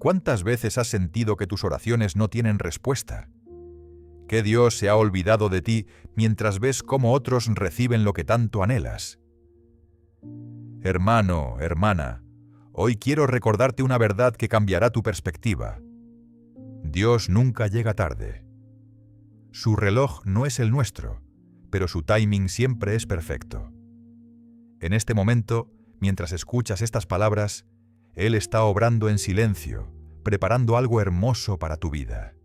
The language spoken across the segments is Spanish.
¿Cuántas veces has sentido que tus oraciones no tienen respuesta? ¿Qué Dios se ha olvidado de ti mientras ves cómo otros reciben lo que tanto anhelas? Hermano, hermana, hoy quiero recordarte una verdad que cambiará tu perspectiva. Dios nunca llega tarde. Su reloj no es el nuestro, pero su timing siempre es perfecto. En este momento, mientras escuchas estas palabras, Él está obrando en silencio, preparando algo hermoso para tu vida.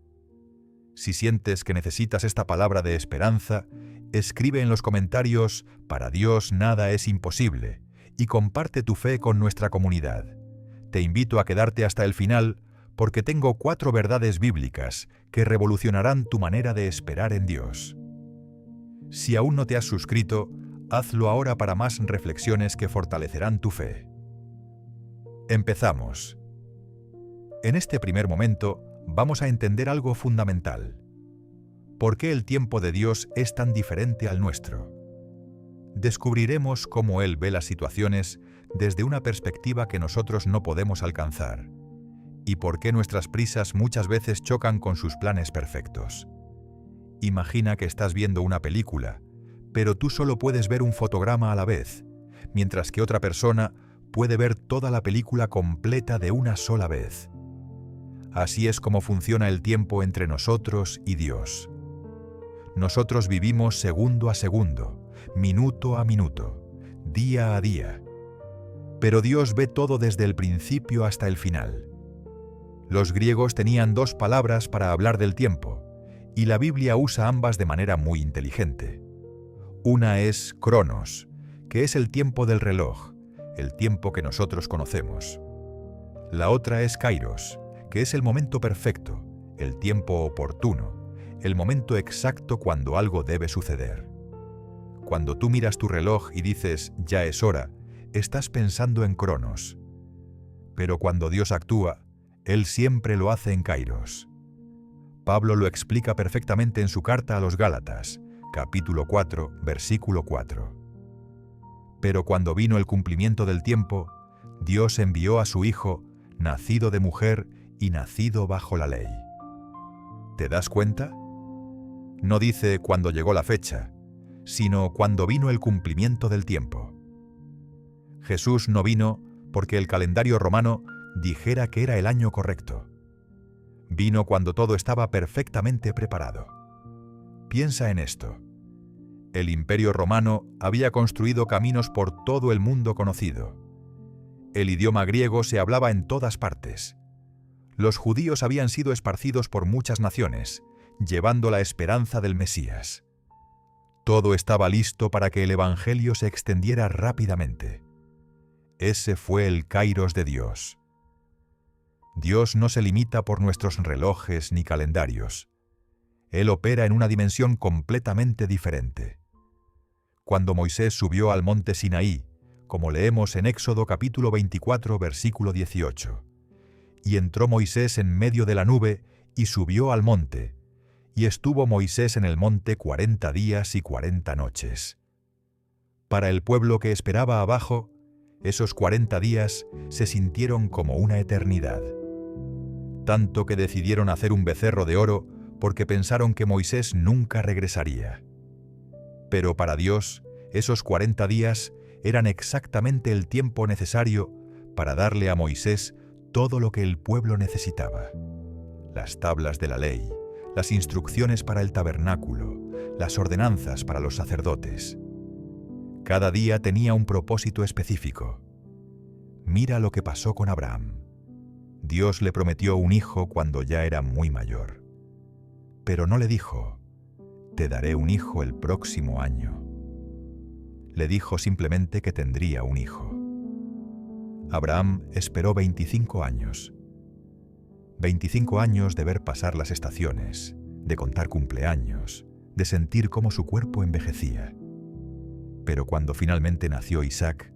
Si sientes que necesitas esta palabra de esperanza, escribe en los comentarios «Para Dios nada es imposible» y comparte tu fe con nuestra comunidad. Te invito a quedarte hasta el final porque tengo 4 verdades bíblicas que revolucionarán tu manera de esperar en Dios. Si aún no te has suscrito, hazlo ahora para más reflexiones que fortalecerán tu fe. Empezamos. En este primer momento, vamos a entender algo fundamental. ¿Por qué el tiempo de Dios es tan diferente al nuestro? Descubriremos cómo Él ve las situaciones desde una perspectiva que nosotros no podemos alcanzar, y por qué nuestras prisas muchas veces chocan con sus planes perfectos. Imagina que estás viendo una película, pero tú solo puedes ver un fotograma a la vez, mientras que otra persona puede ver toda la película completa de una sola vez. Así es como funciona el tiempo entre nosotros y Dios. Nosotros vivimos segundo a segundo, minuto a minuto, día a día. Pero Dios ve todo desde el principio hasta el final. Los griegos tenían 2 palabras para hablar del tiempo, y la Biblia usa ambas de manera muy inteligente. Una es cronos, que es el tiempo del reloj, el tiempo que nosotros conocemos. La otra es kairos, que es el momento perfecto, el tiempo oportuno, el momento exacto cuando algo debe suceder. Cuando tú miras tu reloj y dices «ya es hora», estás pensando en cronos. Pero cuando Dios actúa, Él siempre lo hace en kairos. Pablo lo explica perfectamente en su carta a los Gálatas, capítulo 4, versículo 4. Pero cuando vino el cumplimiento del tiempo, Dios envió a su Hijo, nacido de mujer y nacido bajo la ley. ¿Te das cuenta? No dice cuando llegó la fecha, sino cuando vino el cumplimiento del tiempo. Jesús no vino porque el calendario romano dijera que era el año correcto. Vino cuando todo estaba perfectamente preparado. Piensa en esto. El Imperio Romano había construido caminos por todo el mundo conocido. El idioma griego se hablaba en todas partes. Los judíos habían sido esparcidos por muchas naciones, llevando la esperanza del Mesías. Todo estaba listo para que el Evangelio se extendiera rápidamente. Ese fue el kairos de Dios. Dios no se limita por nuestros relojes ni calendarios. Él opera en una dimensión completamente diferente. Cuando Moisés subió al monte Sinaí, como leemos en Éxodo capítulo 24, versículo 18, y entró Moisés en medio de la nube y subió al monte, y estuvo Moisés en el monte 40 días y 40 noches. Para el pueblo que esperaba abajo, esos 40 días se sintieron como una eternidad. Tanto que decidieron hacer un becerro de oro porque pensaron que Moisés nunca regresaría. Pero para Dios, esos 40 días eran exactamente el tiempo necesario para darle a Moisés todo lo que el pueblo necesitaba: las tablas de la ley, las instrucciones para el tabernáculo, las ordenanzas para los sacerdotes. Cada día tenía un propósito específico. Mira lo que pasó con Abraham. Dios le prometió un hijo cuando ya era muy mayor. Pero no le dijo, «Te daré un hijo el próximo año». Le dijo simplemente que tendría un hijo. Abraham esperó 25 años. 25 años de ver pasar las estaciones, de contar cumpleaños, de sentir cómo su cuerpo envejecía. Pero cuando finalmente nació Isaac,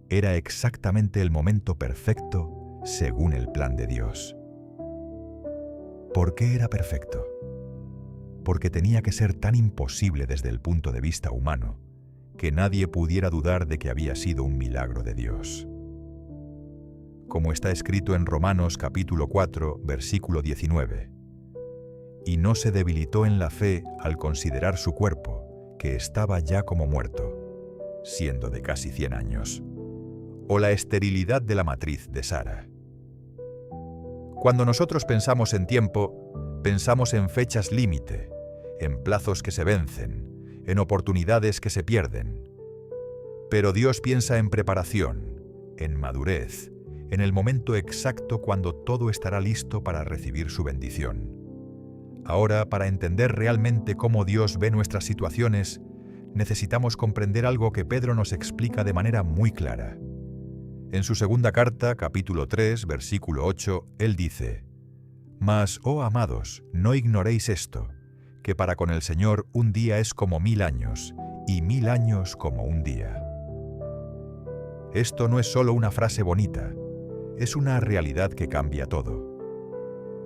era exactamente el momento perfecto según el plan de Dios. ¿Por qué era perfecto? Porque tenía que ser tan imposible desde el punto de vista humano que nadie pudiera dudar de que había sido un milagro de Dios. como está escrito en Romanos capítulo 4, versículo 19. Y no se debilitó en la fe al considerar su cuerpo, que estaba ya como muerto, siendo de casi 100 años. O la esterilidad de la matriz de Sara. Cuando nosotros pensamos en tiempo, pensamos en fechas límite, en plazos que se vencen, en oportunidades que se pierden. Pero Dios piensa en preparación, en madurez, en el momento exacto cuando todo estará listo para recibir su bendición. Ahora, para entender realmente cómo Dios ve nuestras situaciones, necesitamos comprender algo que Pedro nos explica de manera muy clara. En su segunda carta, capítulo 3, versículo 8, él dice: «Mas, oh amados, no ignoréis esto, que para con el Señor un día es como 1000 años, y 1000 años como un día». Esto no es solo una frase bonita, es una realidad que cambia todo.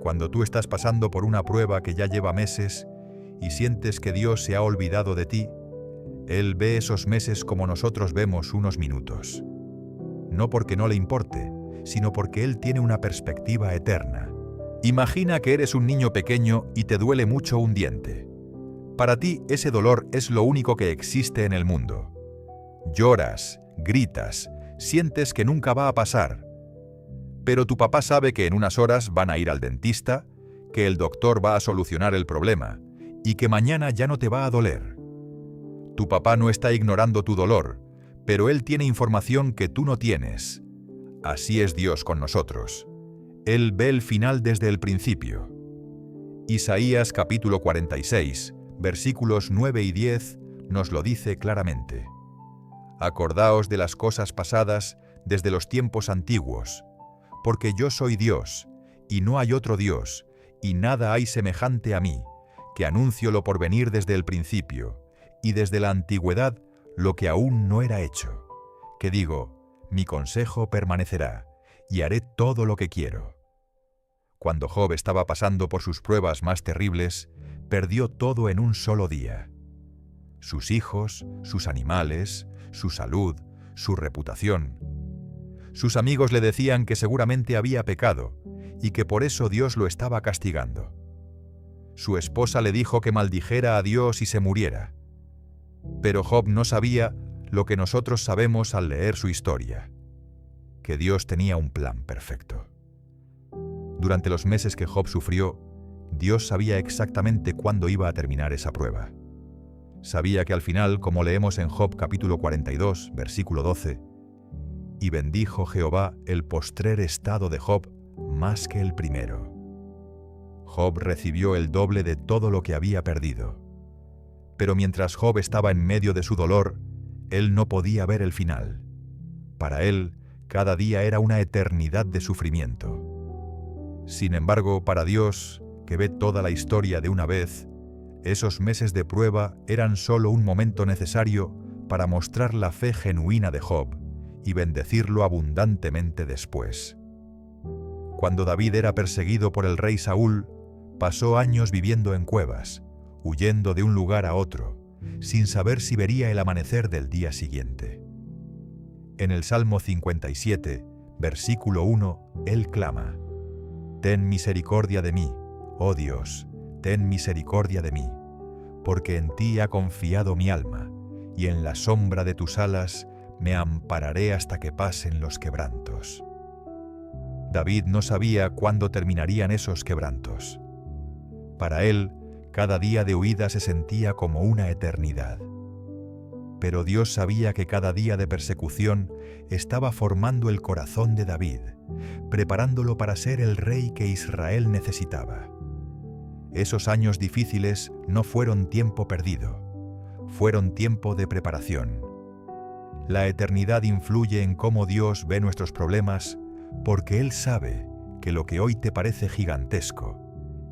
Cuando tú estás pasando por una prueba que ya lleva meses y sientes que Dios se ha olvidado de ti, Él ve esos meses como nosotros vemos unos minutos. No porque no le importe, sino porque Él tiene una perspectiva eterna. Imagina que eres un niño pequeño y te duele mucho un diente. Para ti ese dolor es lo único que existe en el mundo. Lloras, gritas, sientes que nunca va a pasar. Pero tu papá sabe que en unas horas van a ir al dentista, que el doctor va a solucionar el problema y que mañana ya no te va a doler. Tu papá no está ignorando tu dolor, pero Él tiene información que tú no tienes. Así es Dios con nosotros. Él ve el final desde el principio. Isaías capítulo 46, versículos 9 y 10 nos lo dice claramente. Acordaos de las cosas pasadas desde los tiempos antiguos, porque yo soy Dios, y no hay otro Dios, y nada hay semejante a mí, que anuncio lo por venir desde el principio, y desde la antigüedad lo que aún no era hecho, que digo, mi consejo permanecerá, y haré todo lo que quiero. Cuando Job estaba pasando por sus pruebas más terribles, perdió todo en un solo día. Sus hijos, sus animales, su salud, su reputación. Sus amigos le decían que seguramente había pecado y que por eso Dios lo estaba castigando. Su esposa le dijo que maldijera a Dios y se muriera. Pero Job no sabía lo que nosotros sabemos al leer su historia, que Dios tenía un plan perfecto. Durante los meses que Job sufrió, Dios sabía exactamente cuándo iba a terminar esa prueba. Sabía que al final, como leemos en Job capítulo 42, versículo 12, «Y bendijo Jehová el postrer estado de Job más que el primero». Job recibió el doble de todo lo que había perdido. Pero mientras Job estaba en medio de su dolor, él no podía ver el final. Para él, cada día era una eternidad de sufrimiento. Sin embargo, para Dios, que ve toda la historia de una vez, esos meses de prueba eran solo un momento necesario para mostrar la fe genuina de Job y bendecirlo abundantemente después. Cuando David era perseguido por el rey Saúl, pasó años viviendo en cuevas, huyendo de un lugar a otro, sin saber si vería el amanecer del día siguiente. En el Salmo 57, versículo 1, él clama: «Ten misericordia de mí, oh Dios, ten misericordia de mí, porque en ti ha confiado mi alma, y en la sombra de tus alas me ampararé hasta que pasen los quebrantos». David no sabía cuándo terminarían esos quebrantos. Para él, cada día de huida se sentía como una eternidad. Pero Dios sabía que cada día de persecución estaba formando el corazón de David, preparándolo para ser el rey que Israel necesitaba. Esos años difíciles no fueron tiempo perdido, fueron tiempo de preparación. La eternidad influye en cómo Dios ve nuestros problemas, porque Él sabe que lo que hoy te parece gigantesco,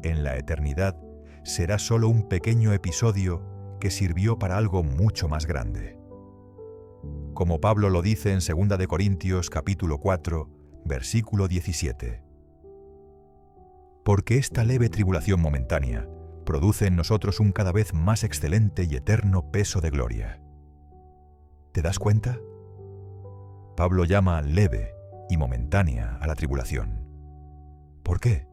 en la eternidad será solo un pequeño episodio que sirvió para algo mucho más grande. Como Pablo lo dice en 2 de Corintios capítulo 4, versículo 17. Porque esta leve tribulación momentánea produce en nosotros un cada vez más excelente y eterno peso de gloria. ¿Te das cuenta? Pablo llama leve y momentánea a la tribulación. ¿Por qué?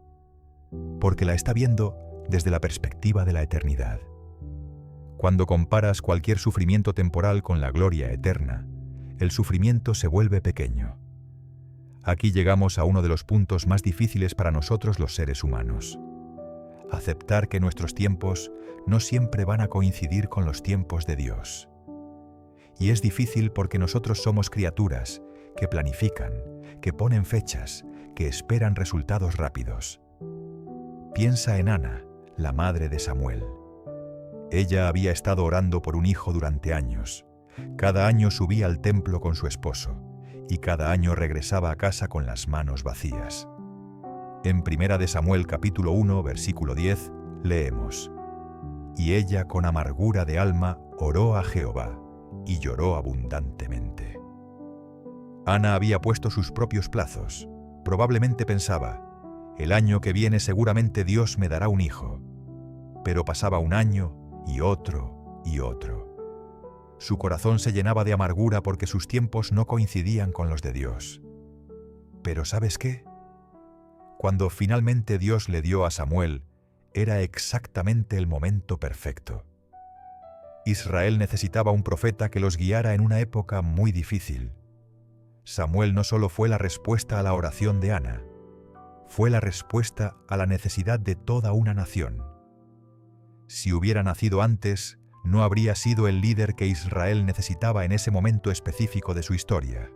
Porque la está viendo desde la perspectiva de la eternidad. Cuando comparas cualquier sufrimiento temporal con la gloria eterna, el sufrimiento se vuelve pequeño. Aquí llegamos a uno de los puntos más difíciles para nosotros los seres humanos. Aceptar que nuestros tiempos no siempre van a coincidir con los tiempos de Dios. Y es difícil porque nosotros somos criaturas que planifican, que ponen fechas, que esperan resultados rápidos. Piensa en Ana, la madre de Samuel. Ella había estado orando por un hijo durante años. Cada año subía al templo con su esposo y cada año regresaba a casa con las manos vacías. En 1 Samuel capítulo 1, versículo 10, leemos: «Y ella con amargura de alma oró a Jehová y lloró abundantemente». Ana había puesto sus propios plazos. Probablemente pensaba: el año que viene seguramente Dios me dará un hijo. Pero pasaba un año y otro y otro. Su corazón se llenaba de amargura porque sus tiempos no coincidían con los de Dios. Pero ¿sabes qué? Cuando finalmente Dios le dio a Samuel, era exactamente el momento perfecto. Israel necesitaba un profeta que los guiara en una época muy difícil. Samuel no solo fue la respuesta a la oración de Ana, fue la respuesta a la necesidad de toda una nación. Si hubiera nacido antes, no habría sido el líder que Israel necesitaba en ese momento específico de su historia.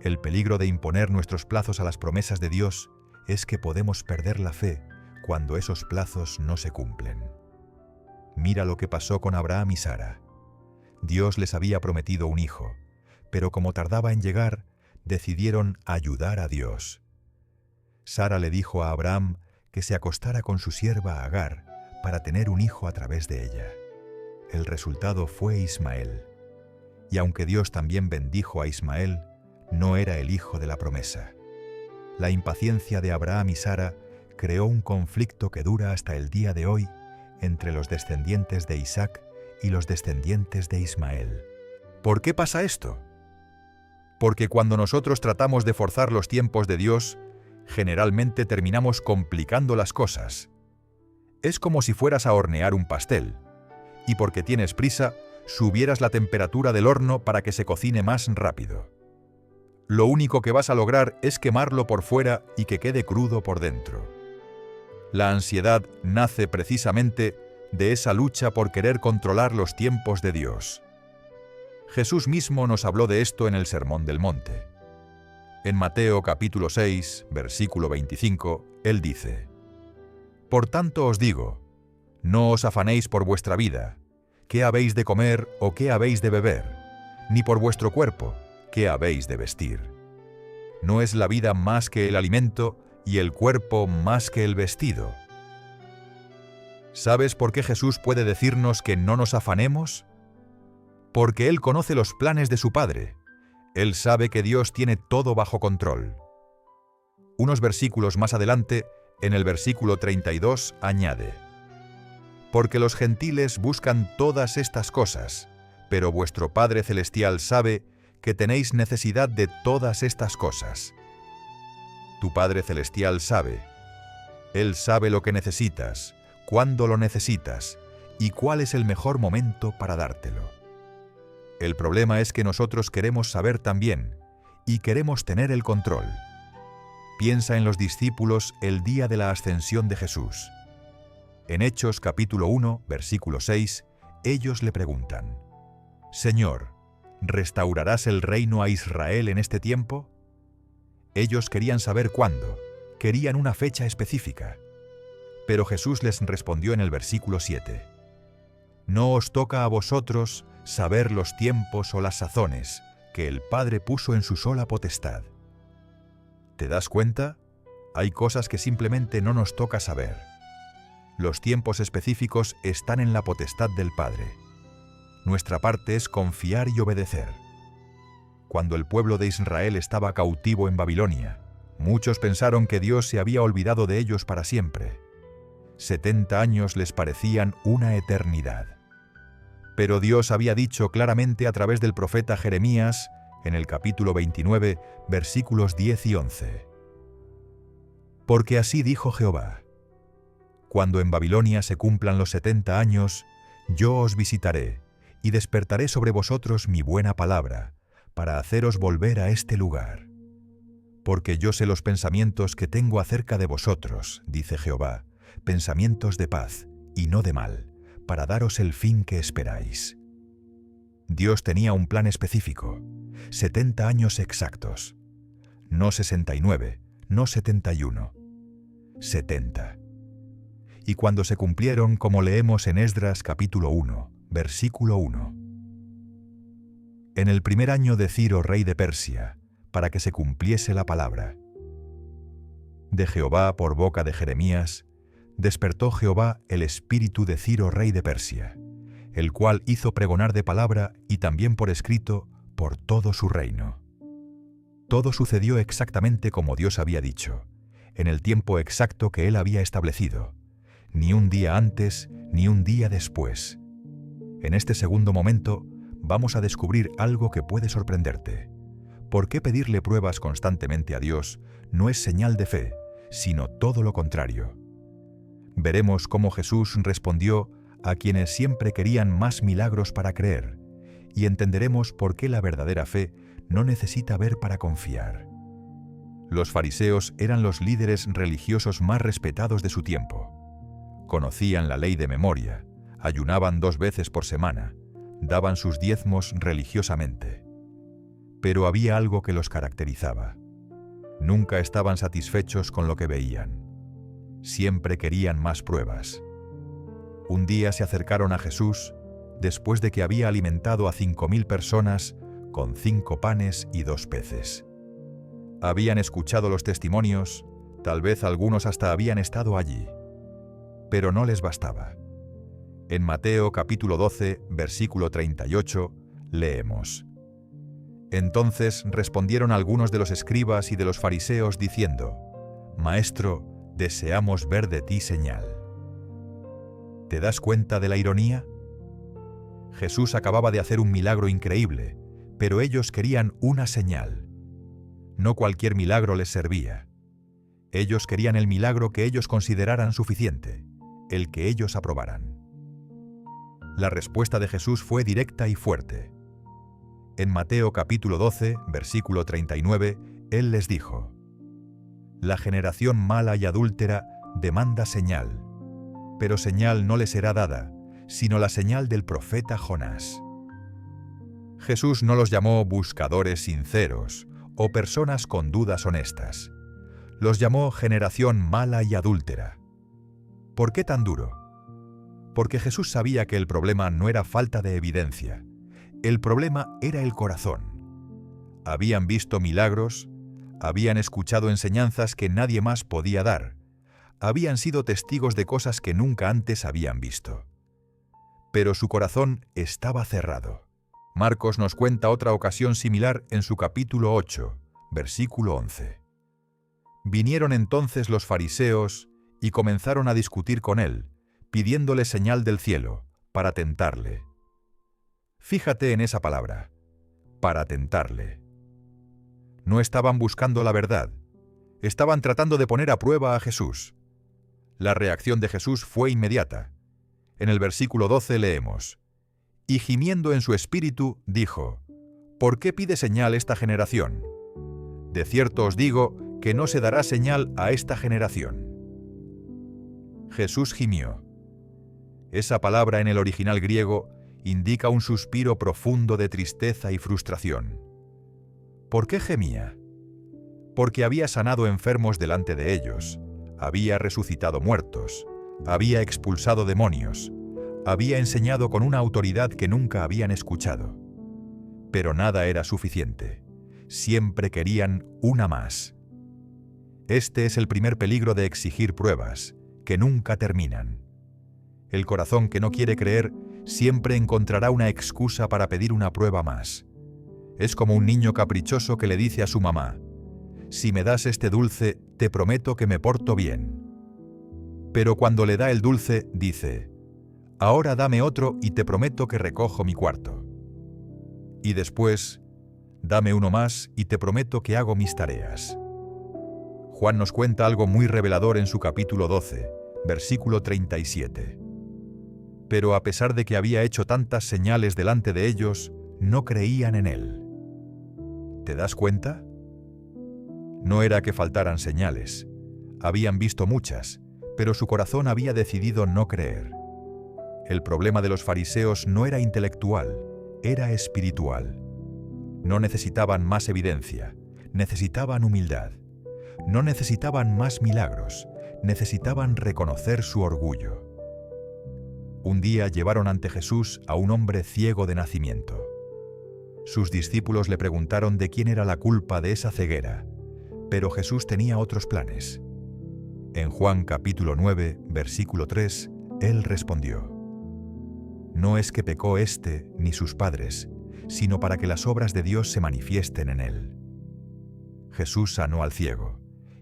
El peligro de imponer nuestros plazos a las promesas de Dios es que podemos perder la fe cuando esos plazos no se cumplen. Mira lo que pasó con Abraham y Sara. Dios les había prometido un hijo, pero como tardaba en llegar, decidieron ayudar a Dios. Sara le dijo a Abraham que se acostara con su sierva Agar para tener un hijo a través de ella. El resultado fue Ismael. Y aunque Dios también bendijo a Ismael, no era el hijo de la promesa. La impaciencia de Abraham y Sara creó un conflicto que dura hasta el día de hoy entre los descendientes de Isaac y los descendientes de Ismael. ¿Por qué pasa esto? Porque cuando nosotros tratamos de forzar los tiempos de Dios, generalmente terminamos complicando las cosas. Es como si fueras a hornear un pastel, y porque tienes prisa, subieras la temperatura del horno para que se cocine más rápido. Lo único que vas a lograr es quemarlo por fuera y que quede crudo por dentro. La ansiedad nace precisamente de esa lucha por querer controlar los tiempos de Dios. Jesús mismo nos habló de esto en el Sermón del Monte. En Mateo capítulo 6, versículo 25, Él dice: «Por tanto os digo, no os afanéis por vuestra vida, qué habéis de comer o qué habéis de beber, ni por vuestro cuerpo, qué habéis de vestir. ¿No es la vida más que el alimento y el cuerpo más que el vestido?» ¿Sabes por qué Jesús puede decirnos que no nos afanemos? Porque Él conoce los planes de su Padre. Él sabe que Dios tiene todo bajo control. Unos versículos más adelante, en el versículo 32, añade: «Porque los gentiles buscan todas estas cosas, pero vuestro Padre Celestial sabe que tenéis necesidad de todas estas cosas». Tu Padre Celestial sabe. Él sabe lo que necesitas, cuándo lo necesitas y cuál es el mejor momento para dártelo. El problema es que nosotros queremos saber también y queremos tener el control. Piensa en los discípulos el día de la ascensión de Jesús. En Hechos capítulo 1, versículo 6, ellos le preguntan: «Señor, ¿restaurarás el reino a Israel en este tiempo?». Ellos querían saber cuándo, querían una fecha específica. Pero Jesús les respondió en el versículo 7: «No os toca a vosotros saber los tiempos o las sazones que el Padre puso en su sola potestad». ¿Te das cuenta? Hay cosas que simplemente no nos toca saber. Los tiempos específicos están en la potestad del Padre. Nuestra parte es confiar y obedecer. Cuando el pueblo de Israel estaba cautivo en Babilonia, muchos pensaron que Dios se había olvidado de ellos para siempre. 70 años les parecían una eternidad. Pero Dios había dicho claramente a través del profeta Jeremías en el capítulo 29, versículos 10 y 11. Porque así dijo Jehová: cuando en Babilonia se cumplan los 70 años, yo os visitaré, y despertaré sobre vosotros mi buena palabra, para haceros volver a este lugar. Porque yo sé los pensamientos que tengo acerca de vosotros, dice Jehová, pensamientos de paz, y no de mal, para daros el fin que esperáis. Dios tenía un plan específico, 70 años exactos, no 69, no 71, 70. Y cuando se cumplieron, como leemos en Esdras capítulo 1, versículo 1. En el primer año de Ciro, rey de Persia, para que se cumpliese la palabra de Jehová por boca de Jeremías, despertó Jehová el espíritu de Ciro, rey de Persia, el cual hizo pregonar de palabra y también por escrito por todo su reino. Todo sucedió exactamente como Dios había dicho, en el tiempo exacto que él había establecido, ni un día antes ni un día después. En este segundo momento vamos a descubrir algo que puede sorprenderte. ¿Por qué pedirle pruebas constantemente a Dios no es señal de fe, sino todo lo contrario? Veremos cómo Jesús respondió a quienes siempre querían más milagros para creer, y entenderemos por qué la verdadera fe no necesita ver para confiar. Los fariseos eran los líderes religiosos más respetados de su tiempo. Conocían la ley de memoria, ayunaban 2 veces por semana, daban sus diezmos religiosamente. Pero había algo que los caracterizaba. Nunca estaban satisfechos con lo que veían. Siempre querían más pruebas. Un día se acercaron a Jesús, después de que había alimentado a 5.000 personas con 5 panes y 2 peces. Habían escuchado los testimonios, tal vez algunos hasta habían estado allí. Pero no les bastaba. En Mateo capítulo 12, versículo 38, leemos: Entonces respondieron algunos de los escribas y de los fariseos diciendo: Maestro, deseamos ver de ti señal. ¿Te das cuenta de la ironía? Jesús acababa de hacer un milagro increíble, pero ellos querían una señal. No cualquier milagro les servía. Ellos querían el milagro que ellos consideraran suficiente, el que ellos aprobaran. La respuesta de Jesús fue directa y fuerte. En Mateo capítulo 12, versículo 39, Él les dijo: La generación mala y adúltera demanda señal, pero señal no le será dada, sino la señal del profeta Jonás. Jesús no los llamó buscadores sinceros o personas con dudas honestas. Los llamó generación mala y adúltera. ¿Por qué tan duro? Porque Jesús sabía que el problema no era falta de evidencia. El problema era el corazón. Habían visto milagros, habían escuchado enseñanzas que nadie más podía dar, habían sido testigos de cosas que nunca antes habían visto. Pero su corazón estaba cerrado. Marcos nos cuenta otra ocasión similar en su capítulo 8, versículo 11. Vinieron entonces los fariseos y comenzaron a discutir con él, pidiéndole señal del cielo, para tentarle. Fíjate en esa palabra, para tentarle. No estaban buscando la verdad, estaban tratando de poner a prueba a Jesús. La reacción de Jesús fue inmediata. En el versículo 12 leemos: Y gimiendo en su espíritu, dijo: ¿Por qué pide señal esta generación? De cierto os digo que no se dará señal a esta generación. Jesús gimió. Esa palabra en el original griego indica un suspiro profundo de tristeza y frustración. ¿Por qué gemía? Porque había sanado enfermos delante de ellos, había resucitado muertos, había expulsado demonios, había enseñado con una autoridad que nunca habían escuchado. Pero nada era suficiente. Siempre querían una más. Este es el primer peligro de exigir pruebas, que nunca terminan. El corazón que no quiere creer siempre encontrará una excusa para pedir una prueba más. Es como un niño caprichoso que le dice a su mamá: si me das este dulce, te prometo que me porto bien. Pero cuando le da el dulce, dice: ahora dame otro y te prometo que recojo mi cuarto. Y después, Dame uno más y te prometo que hago mis tareas. Juan nos cuenta algo muy revelador en su capítulo 12, versículo 37. Pero a pesar de que había hecho tantas señales delante de ellos, no creían en él. ¿Te das cuenta? No era que faltaran señales. Habían visto muchas, pero su corazón había decidido no creer. El problema de los fariseos no era intelectual, era espiritual. No necesitaban más evidencia, necesitaban humildad. No necesitaban más milagros, necesitaban reconocer su orgullo. Un día llevaron ante Jesús a un hombre ciego de nacimiento. Sus discípulos le preguntaron de quién era la culpa de esa ceguera, pero Jesús tenía otros planes. En Juan capítulo 9, versículo 3, él respondió: No es que pecó éste ni sus padres, sino para que las obras de Dios se manifiesten en él. Jesús sanó al ciego,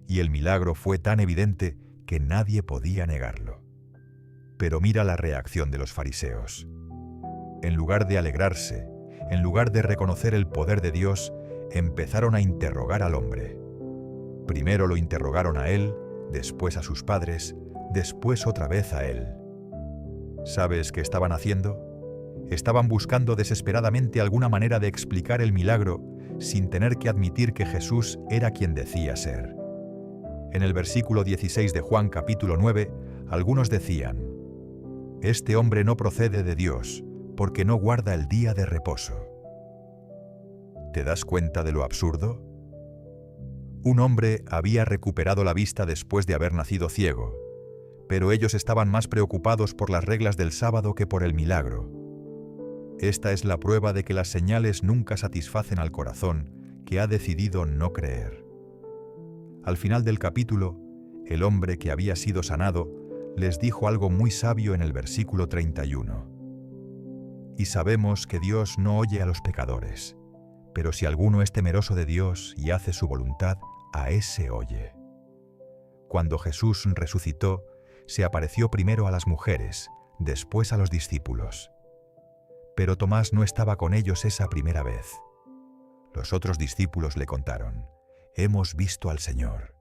y el milagro fue tan evidente que nadie podía negarlo. Pero mira la reacción de los fariseos. En lugar de alegrarse, en lugar de reconocer el poder de Dios, empezaron a interrogar al hombre. Primero lo interrogaron a él, después a sus padres, después otra vez a él. ¿Sabes qué estaban haciendo? Estaban buscando desesperadamente alguna manera de explicar el milagro sin tener que admitir que Jesús era quien decía ser. En el versículo 16 de Juan capítulo 9, algunos decían: Este hombre no procede de Dios, porque no guarda el día de reposo. ¿Te das cuenta de lo absurdo? Un hombre había recuperado la vista después de haber nacido ciego, pero ellos estaban más preocupados por las reglas del sábado que por el milagro. Esta es la prueba de que las señales nunca satisfacen al corazón que ha decidido no creer. Al final del capítulo, el hombre que había sido sanado les dijo algo muy sabio en el versículo 31. Y sabemos que Dios no oye a los pecadores, pero si alguno es temeroso de Dios y hace su voluntad, a ese oye. Cuando Jesús resucitó, se apareció primero a las mujeres, después a los discípulos. Pero Tomás no estaba con ellos esa primera vez. Los otros discípulos le contaron: Hemos visto al Señor.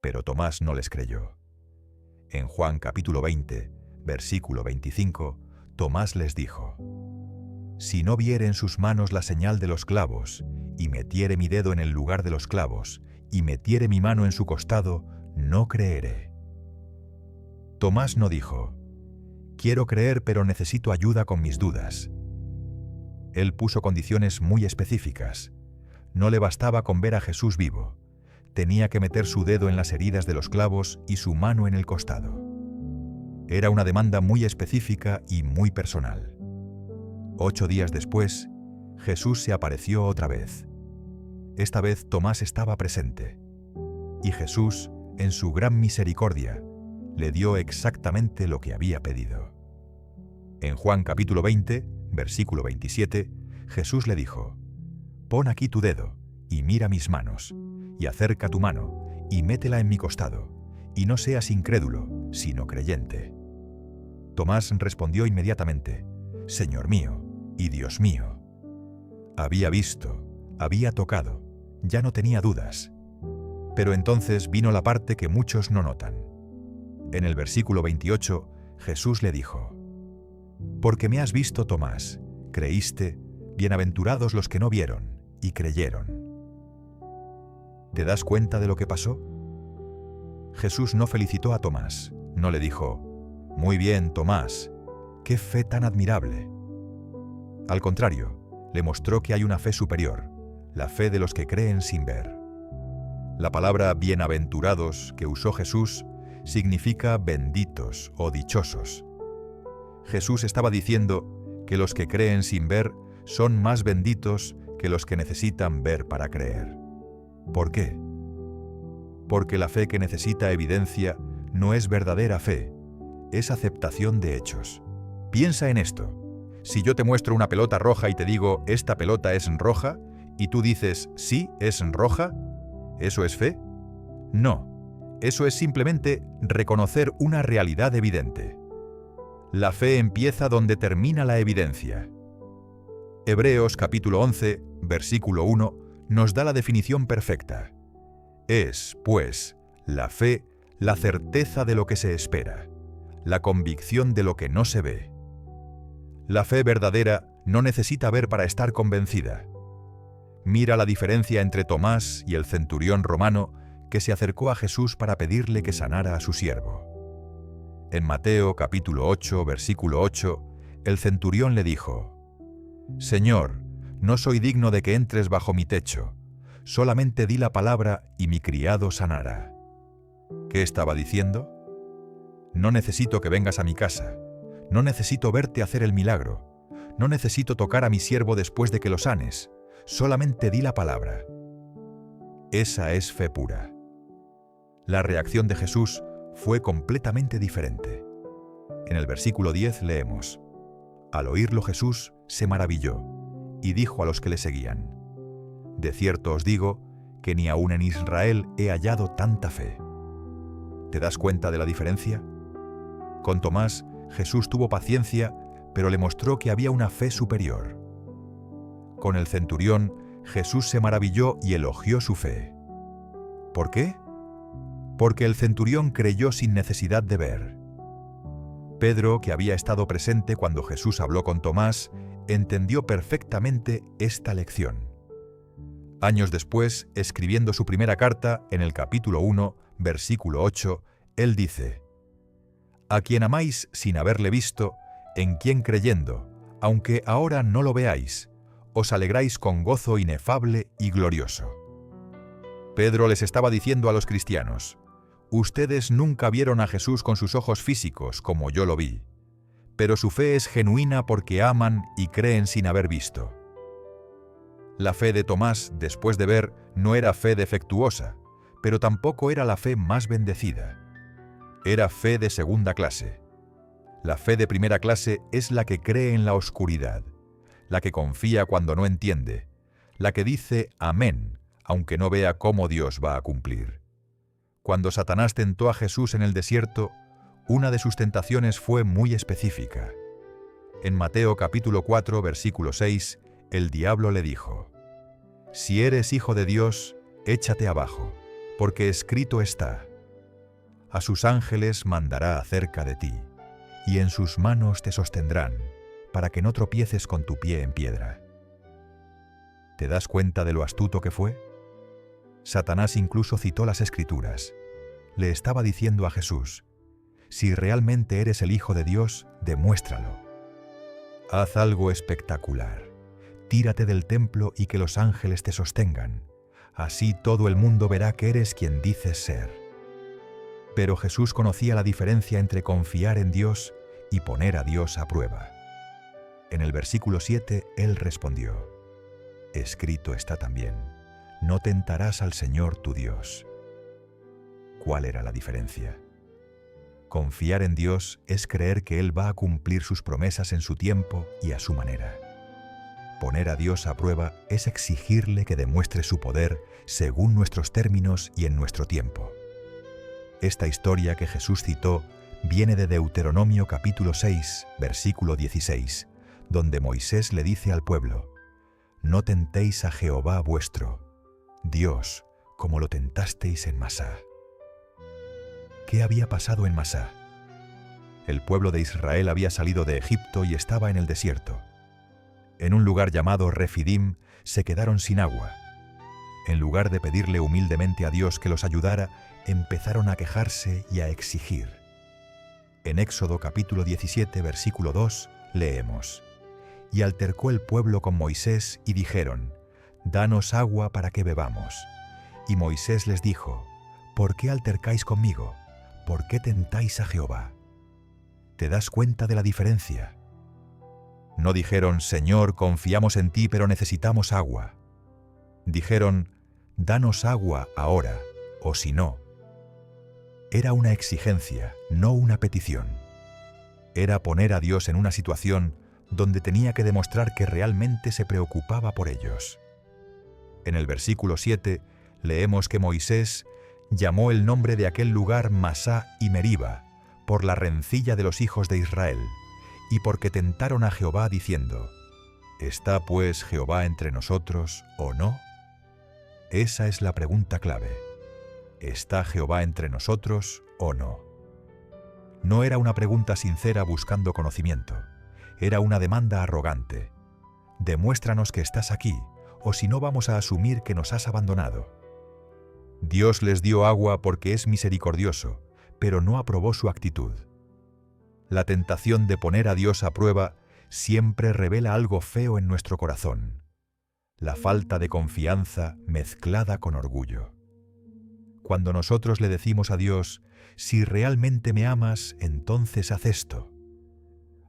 Pero Tomás no les creyó. En Juan capítulo 20, versículo 25, Tomás les dijo: Si no viere en sus manos la señal de los clavos, y metiere mi dedo en el lugar de los clavos, y metiere mi mano en su costado, no creeré. Tomás no dijo: Quiero creer, pero necesito ayuda con mis dudas. Él puso condiciones muy específicas. No le bastaba con ver a Jesús vivo. Tenía que meter su dedo en las heridas de los clavos y su mano en el costado. Era una demanda muy específica y muy personal. 8 días después, Jesús se apareció otra vez. Esta vez Tomás estaba presente. Y Jesús, en su gran misericordia, le dio exactamente lo que había pedido. En Juan capítulo 20, versículo 27, Jesús le dijo: Pon aquí tu dedo, y mira mis manos, y acerca tu mano, y métela en mi costado, y no seas incrédulo, sino creyente. Tomás respondió inmediatamente: Señor mío y Dios mío. Había visto, había tocado, ya no tenía dudas. Pero entonces vino la parte que muchos no notan. En el versículo 28, Jesús le dijo: Porque me has visto, Tomás, creíste, bienaventurados los que no vieron y creyeron. ¿Te das cuenta de lo que pasó? Jesús no felicitó a Tomás, no le dijo: Muy bien, Tomás, qué fe tan admirable. Al contrario, le mostró que hay una fe superior, la fe de los que creen sin ver. La palabra bienaventurados que usó Jesús significa benditos o dichosos. Jesús estaba diciendo que los que creen sin ver son más benditos que los que necesitan ver para creer. ¿Por qué? Porque la fe que necesita evidencia no es verdadera fe, es aceptación de hechos. Piensa en esto. Si yo te muestro una pelota roja y te digo: esta pelota es roja, y tú dices: sí, es roja, ¿eso es fe? No. Eso es simplemente reconocer una realidad evidente. La fe empieza donde termina la evidencia. Hebreos capítulo 11, versículo 1, nos da la definición perfecta. Es, pues, la fe, la certeza de lo que se espera, la convicción de lo que no se ve. La fe verdadera no necesita ver para estar convencida. Mira la diferencia entre Tomás y el centurión romano que se acercó a Jesús para pedirle que sanara a su siervo. En Mateo capítulo 8, versículo 8, el centurión le dijo: «Señor, no soy digno de que entres bajo mi techo, solamente di la palabra y mi criado sanará». ¿Qué estaba diciendo? No necesito que vengas a mi casa, no necesito verte hacer el milagro, no necesito tocar a mi siervo después de que lo sanes, solamente di la palabra. Esa es fe pura. La reacción de Jesús fue completamente diferente. En el versículo 10 leemos: «Al oírlo Jesús se maravilló y dijo a los que le seguían: De cierto os digo que ni aun en Israel he hallado tanta fe». ¿Te das cuenta de la diferencia? Con Tomás, Jesús tuvo paciencia, pero le mostró que había una fe superior. Con el centurión, Jesús se maravilló y elogió su fe. ¿Por qué? Porque el centurión creyó sin necesidad de ver. Pedro, que había estado presente cuando Jesús habló con Tomás, entendió perfectamente esta lección. Años después, escribiendo su primera carta, en el capítulo 1, versículo 8, él dice: «A quien amáis sin haberle visto, en quien creyendo, aunque ahora no lo veáis, os alegráis con gozo inefable y glorioso». Pedro les estaba diciendo a los cristianos: «Ustedes nunca vieron a Jesús con sus ojos físicos como yo lo vi, pero su fe es genuina porque aman y creen sin haber visto». La fe de Tomás, después de ver, no era fe defectuosa, pero tampoco era la fe más bendecida. Era fe de segunda clase. La fe de primera clase es la que cree en la oscuridad, la que confía cuando no entiende, la que dice amén, aunque no vea cómo Dios va a cumplir. Cuando Satanás tentó a Jesús en el desierto, una de sus tentaciones fue muy específica. En Mateo capítulo 4, versículo 6, el diablo le dijo: «Si eres hijo de Dios, échate abajo, porque escrito está: a sus ángeles mandará acerca de ti, y en sus manos te sostendrán, para que no tropieces con tu pie en piedra». ¿Te das cuenta de lo astuto que fue? Satanás incluso citó las Escrituras. Le estaba diciendo a Jesús: si realmente eres el Hijo de Dios, demuéstralo. Haz algo espectacular. Tírate del templo y que los ángeles te sostengan. Así todo el mundo verá que eres quien dices ser. Pero Jesús conocía la diferencia entre confiar en Dios y poner a Dios a prueba. En el versículo 7, él respondió: escrito está también: no tentarás al Señor tu Dios. ¿Cuál era la diferencia? Confiar en Dios es creer que Él va a cumplir sus promesas en su tiempo y a su manera. Poner a Dios a prueba es exigirle que demuestre su poder según nuestros términos y en nuestro tiempo. Esta historia que Jesús citó viene de Deuteronomio capítulo 6, versículo 16, donde Moisés le dice al pueblo: no tentéis a Jehová vuestro Dios como lo tentasteis en Masá. ¿Qué había pasado en Masá? El pueblo de Israel había salido de Egipto y estaba en el desierto. En un lugar llamado Refidim se quedaron sin agua. En lugar de pedirle humildemente a Dios que los ayudara, empezaron a quejarse y a exigir. En Éxodo capítulo 17, versículo 2, leemos: y altercó el pueblo con Moisés y dijeron: danos agua para que bebamos. Y Moisés les dijo: ¿por qué altercáis conmigo? ¿Por qué tentáis a Jehová? ¿Te das cuenta de la diferencia? No dijeron: Señor, confiamos en ti, pero necesitamos agua. Dijeron: danos agua ahora, o si no. Era una exigencia, no una petición. Era poner a Dios en una situación donde tenía que demostrar que realmente se preocupaba por ellos. En el versículo 7 leemos que Moisés llamó el nombre de aquel lugar Masá y Meriba, por la rencilla de los hijos de Israel, y porque tentaron a Jehová diciendo: ¿Está pues Jehová entre nosotros o no? Esa es la pregunta clave. ¿Está Jehová entre nosotros o no? No era una pregunta sincera buscando conocimiento. Era una demanda arrogante. Demuéstranos que estás aquí, o si no vamos a asumir que nos has abandonado. Dios les dio agua porque es misericordioso, pero no aprobó su actitud. La tentación de poner a Dios a prueba siempre revela algo feo en nuestro corazón: la falta de confianza mezclada con orgullo. Cuando nosotros le decimos a Dios: si realmente me amas, entonces haz esto.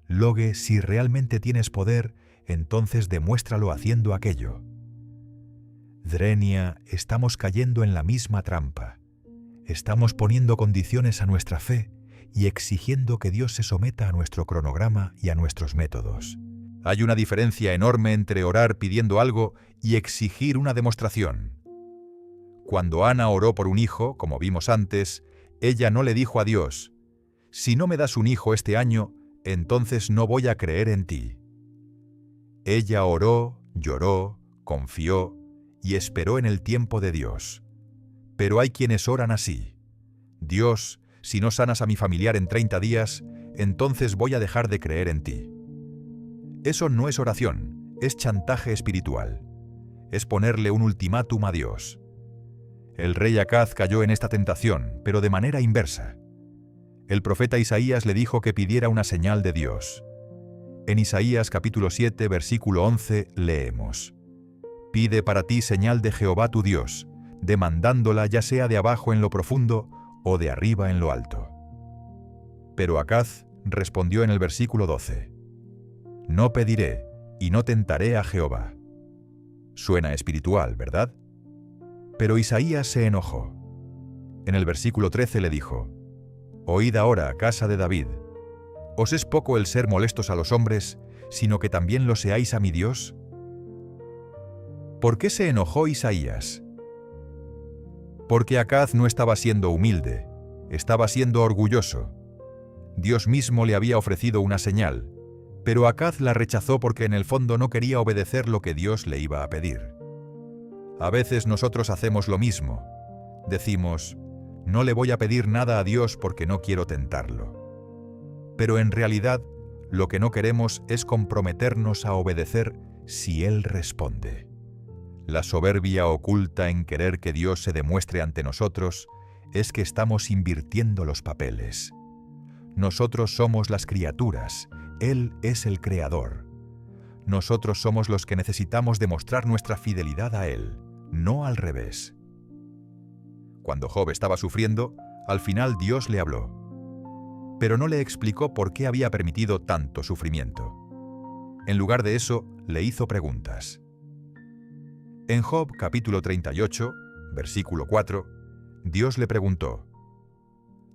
Logue, si realmente tienes poder, entonces demuéstralo haciendo aquello. Drenia, estamos cayendo en la misma trampa. Estamos poniendo condiciones a nuestra fe y exigiendo que Dios se someta a nuestro cronograma y a nuestros métodos. Hay una diferencia enorme entre orar pidiendo algo y exigir una demostración. Cuando Ana oró por un hijo, como vimos antes, ella no le dijo a Dios: si no me das un hijo este año, entonces no voy a creer en ti. Ella oró, lloró, confió y esperó en el tiempo de Dios. Pero hay quienes oran así: Dios, si no sanas a mi familiar en 30 días, entonces voy a dejar de creer en ti. Eso no es oración, es chantaje espiritual. Es ponerle un ultimátum a Dios. El rey Acaz cayó en esta tentación, pero de manera inversa. El profeta Isaías le dijo que pidiera una señal de Dios. En Isaías capítulo 7, versículo 11, leemos: Pide para ti señal de Jehová tu Dios, demandándola ya sea de abajo en lo profundo o de arriba en lo alto. Pero Acaz respondió en el versículo 12: No pediré y no tentaré a Jehová. Suena espiritual, ¿verdad? Pero Isaías se enojó. En el versículo 13 le dijo: Oíd ahora, casa de David. ¿Os es poco el ser molestos a los hombres, sino que también lo seáis a mi Dios? ¿Por qué se enojó Isaías? Porque Acaz no estaba siendo humilde, estaba siendo orgulloso. Dios mismo le había ofrecido una señal, pero Acaz la rechazó porque en el fondo no quería obedecer lo que Dios le iba a pedir. A veces nosotros hacemos lo mismo. Decimos: no le voy a pedir nada a Dios porque no quiero tentarlo. Pero en realidad, lo que no queremos es comprometernos a obedecer si Él responde. La soberbia oculta en querer que Dios se demuestre ante nosotros es que estamos invirtiendo los papeles. Nosotros somos las criaturas, Él es el Creador. Nosotros somos los que necesitamos demostrar nuestra fidelidad a Él, no al revés. Cuando Job estaba sufriendo, al final Dios le habló, pero no le explicó por qué había permitido tanto sufrimiento. En lugar de eso, le hizo preguntas. En Job capítulo 38, versículo 4, Dios le preguntó: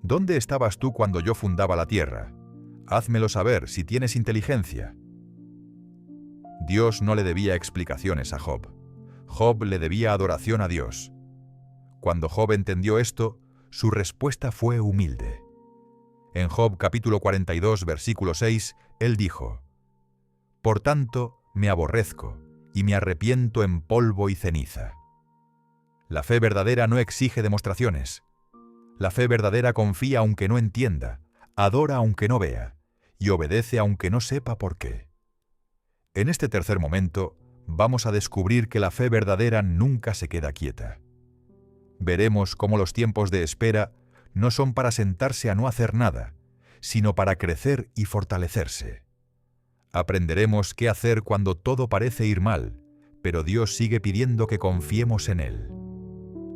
¿Dónde estabas tú cuando yo fundaba la tierra? Házmelo saber si tienes inteligencia. Dios no le debía explicaciones a Job. Job le debía adoración a Dios. Cuando Job entendió esto, su respuesta fue humilde. En Job capítulo 42, versículo 6, él dijo: Por tanto, me aborrezco y me arrepiento en polvo y ceniza. La fe verdadera no exige demostraciones. La fe verdadera confía aunque no entienda, adora aunque no vea, y obedece aunque no sepa por qué. En este tercer momento, vamos a descubrir que la fe verdadera nunca se queda quieta. Veremos cómo los tiempos de espera no son para sentarse a no hacer nada, sino para crecer y fortalecerse. Aprenderemos qué hacer cuando todo parece ir mal, pero Dios sigue pidiendo que confiemos en Él.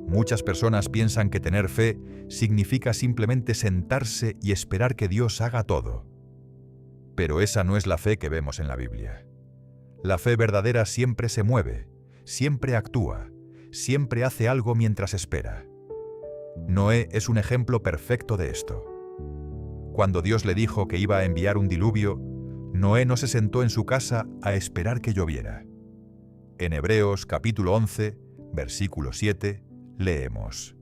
Muchas personas piensan que tener fe significa simplemente sentarse y esperar que Dios haga todo. Pero esa no es la fe que vemos en la Biblia. La fe verdadera siempre se mueve, siempre actúa, siempre hace algo mientras espera. Noé es un ejemplo perfecto de esto. Cuando Dios le dijo que iba a enviar un diluvio, Noé no se sentó en su casa a esperar que lloviera. En Hebreos capítulo 11, versículo 7, leemos: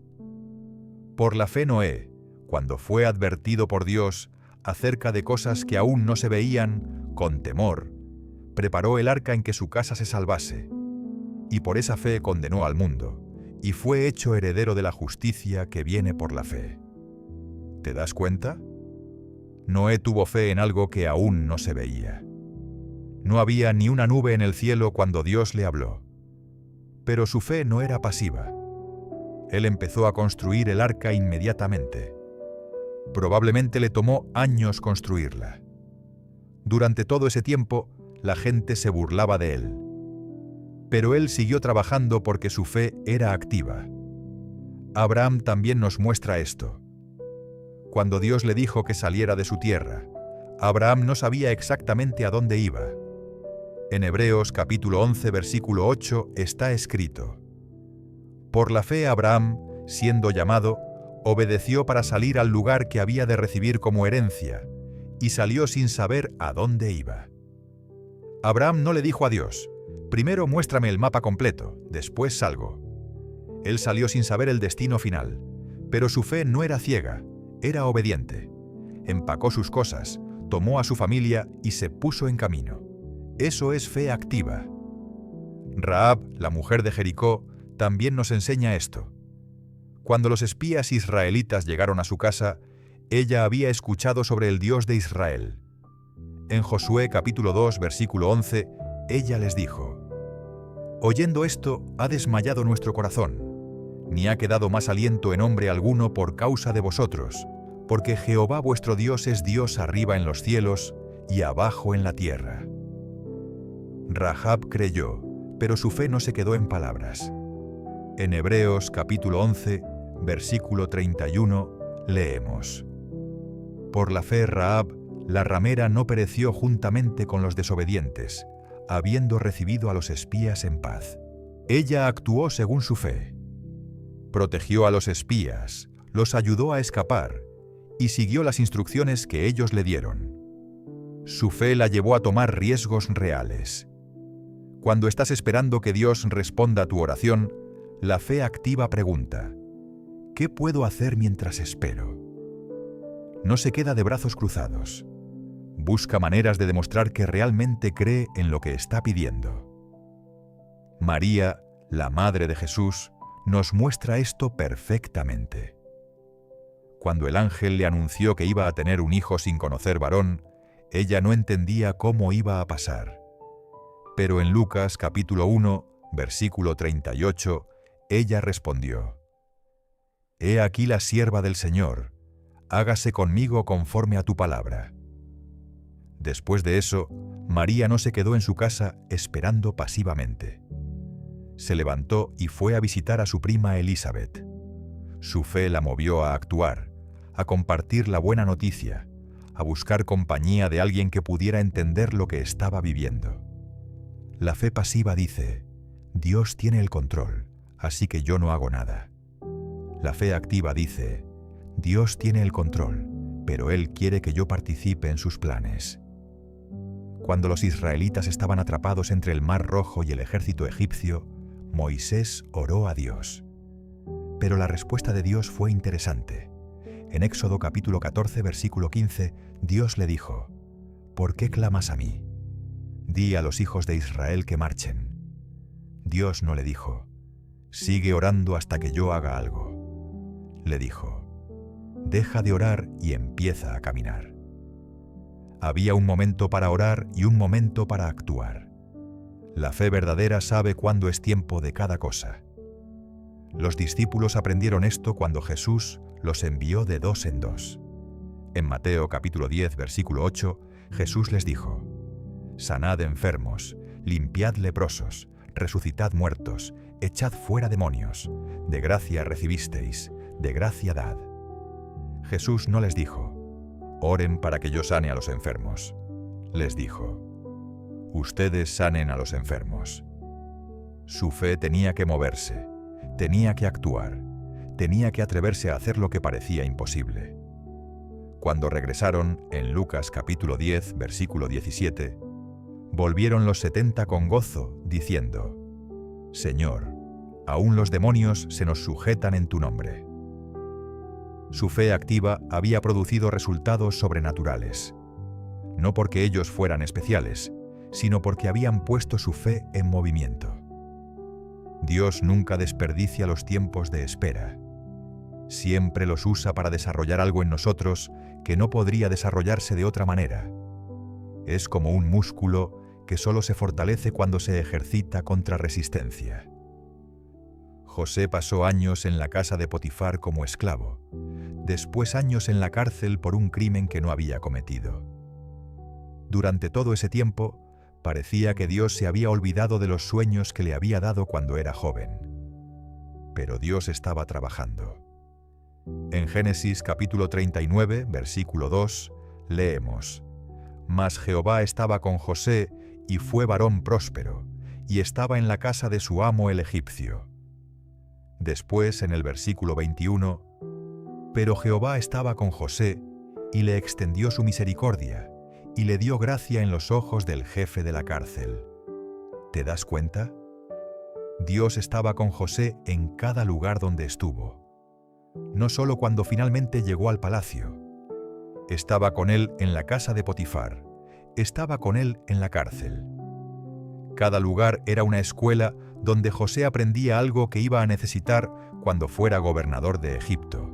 Por la fe Noé, cuando fue advertido por Dios acerca de cosas que aún no se veían, con temor, preparó el arca en que su casa se salvase, y por esa fe condenó al mundo, y fue hecho heredero de la justicia que viene por la fe. ¿Te das cuenta? Noé tuvo fe en algo que aún no se veía. No había ni una nube en el cielo cuando Dios le habló. Pero su fe no era pasiva. Él empezó a construir el arca inmediatamente. Probablemente le tomó años construirla. Durante todo ese tiempo, la gente se burlaba de él. Pero él siguió trabajando porque su fe era activa. Abraham también nos muestra esto. Cuando Dios le dijo que saliera de su tierra, Abraham no sabía exactamente a dónde iba. En Hebreos capítulo 11, versículo 8 está escrito: Por la fe Abraham, siendo llamado, obedeció para salir al lugar que había de recibir como herencia, y salió sin saber a dónde iba. Abraham no le dijo a Dios: primero muéstrame el mapa completo, después salgo. Él salió sin saber el destino final, pero su fe no era ciega, era obediente. Empacó sus cosas, tomó a su familia y se puso en camino. Eso es fe activa. Rahab, la mujer de Jericó, también nos enseña esto. Cuando los espías israelitas llegaron a su casa, ella había escuchado sobre el Dios de Israel. En Josué capítulo 2, versículo 11, ella les dijo: Oyendo esto, ha desmayado nuestro corazón, ni ha quedado más aliento en hombre alguno por causa de vosotros, porque Jehová vuestro Dios es Dios arriba en los cielos y abajo en la tierra. Rahab creyó, pero su fe no se quedó en palabras. En Hebreos capítulo 11, versículo 31, leemos: Por la fe Rahab, la ramera, no pereció juntamente con los desobedientes, habiendo recibido a los espías en paz. Ella actuó según su fe. Protegió a los espías, los ayudó a escapar y siguió las instrucciones que ellos le dieron. Su fe la llevó a tomar riesgos reales. Cuando estás esperando que Dios responda a tu oración, la fe activa pregunta: ¿qué puedo hacer mientras espero? No se queda de brazos cruzados. Busca maneras de demostrar que realmente cree en lo que está pidiendo. María, la madre de Jesús, nos muestra esto perfectamente. Cuando el ángel le anunció que iba a tener un hijo sin conocer varón, ella no entendía cómo iba a pasar. Pero en Lucas capítulo 1, versículo 38, ella respondió: He aquí la sierva del Señor, hágase conmigo conforme a tu palabra. Después de eso, María no se quedó en su casa esperando pasivamente. Se levantó y fue a visitar a su prima Elizabeth. Su fe la movió a actuar, a compartir la buena noticia, a buscar compañía de alguien que pudiera entender lo que estaba viviendo. La fe pasiva dice: Dios tiene el control, así que yo no hago nada. La fe activa dice: Dios tiene el control, pero Él quiere que yo participe en sus planes. Cuando los israelitas estaban atrapados entre el Mar Rojo y el ejército egipcio, Moisés oró a Dios. Pero la respuesta de Dios fue interesante. En Éxodo capítulo 14, versículo 15, Dios le dijo: ¿Por qué clamas a mí? Di a los hijos de Israel que marchen. Dios no le dijo: sigue orando hasta que yo haga algo. Le dijo: deja de orar y empieza a caminar. Había un momento para orar y un momento para actuar. La fe verdadera sabe cuándo es tiempo de cada cosa. Los discípulos aprendieron esto cuando Jesús los envió de dos en dos. En Mateo capítulo 10, versículo 8, Jesús les dijo: sanad enfermos, limpiad leprosos, resucitad muertos, echad fuera demonios. De gracia recibisteis, de gracia dad. Jesús no les dijo: oren para que yo sane a los enfermos. Les dijo: ustedes sanen a los enfermos. Su fe tenía que moverse, tenía que actuar, tenía que atreverse a hacer lo que parecía imposible. Cuando regresaron, en Lucas capítulo 10, versículo 17, volvieron los 70 con gozo, diciendo: Señor, aún los demonios se nos sujetan en tu nombre. Su fe activa había producido resultados sobrenaturales. No porque ellos fueran especiales, sino porque habían puesto su fe en movimiento. Dios nunca desperdicia los tiempos de espera. Siempre los usa para desarrollar algo en nosotros que no podría desarrollarse de otra manera. Es como un músculo que solo se fortalece cuando se ejercita contra resistencia. José pasó años en la casa de Potifar como esclavo, después años en la cárcel por un crimen que no había cometido. Durante todo ese tiempo, parecía que Dios se había olvidado de los sueños que le había dado cuando era joven. Pero Dios estaba trabajando. En Génesis capítulo 39, versículo 2, leemos: «Mas Jehová estaba con José, y fue varón próspero, y estaba en la casa de su amo el egipcio». Después, en el versículo 21, «Pero Jehová estaba con José, y le extendió su misericordia, y le dio gracia en los ojos del jefe de la cárcel». ¿Te das cuenta? Dios estaba con José en cada lugar donde estuvo. No solo cuando finalmente llegó al palacio. Estaba con él en la casa de Potifar. Estaba con él en la cárcel. Cada lugar era una escuela donde José aprendía algo que iba a necesitar cuando fuera gobernador de Egipto.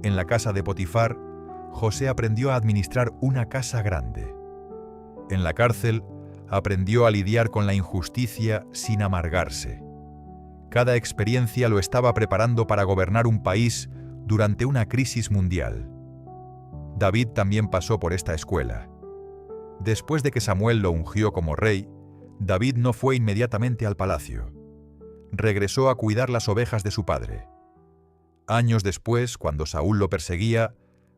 En la casa de Potifar, José aprendió a administrar una casa grande. En la cárcel, aprendió a lidiar con la injusticia sin amargarse. Cada experiencia lo estaba preparando para gobernar un país durante una crisis mundial. David también pasó por esta escuela. Después de que Samuel lo ungió como rey, David no fue inmediatamente al palacio. Regresó a cuidar las ovejas de su padre. Años después, cuando Saúl lo perseguía,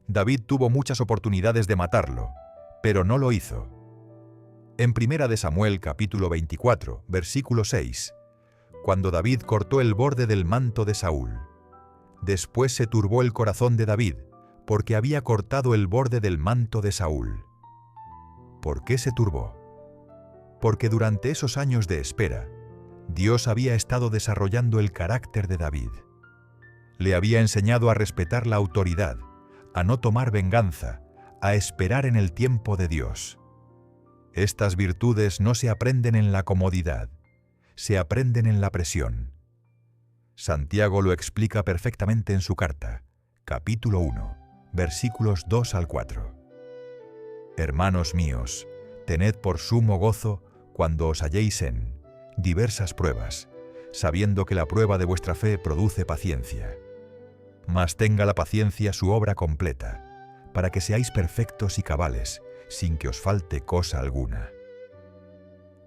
David tuvo muchas oportunidades de matarlo, pero no lo hizo. En 1 de Samuel capítulo 24, versículo 6, cuando David cortó el borde del manto de Saúl. Después se turbó el corazón de David, porque había cortado el borde del manto de Saúl. ¿Por qué se turbó? Porque durante esos años de espera, Dios había estado desarrollando el carácter de David. Le había enseñado a respetar la autoridad, a no tomar venganza, a esperar en el tiempo de Dios. Estas virtudes no se aprenden en la comodidad, se aprenden en la presión. Santiago lo explica perfectamente en su carta, capítulo 1, versículos 2 al 4. Hermanos míos, tened por sumo gozo cuando os halléis en diversas pruebas, sabiendo que la prueba de vuestra fe produce paciencia. Mas tenga la paciencia su obra completa, para que seáis perfectos y cabales, sin que os falte cosa alguna.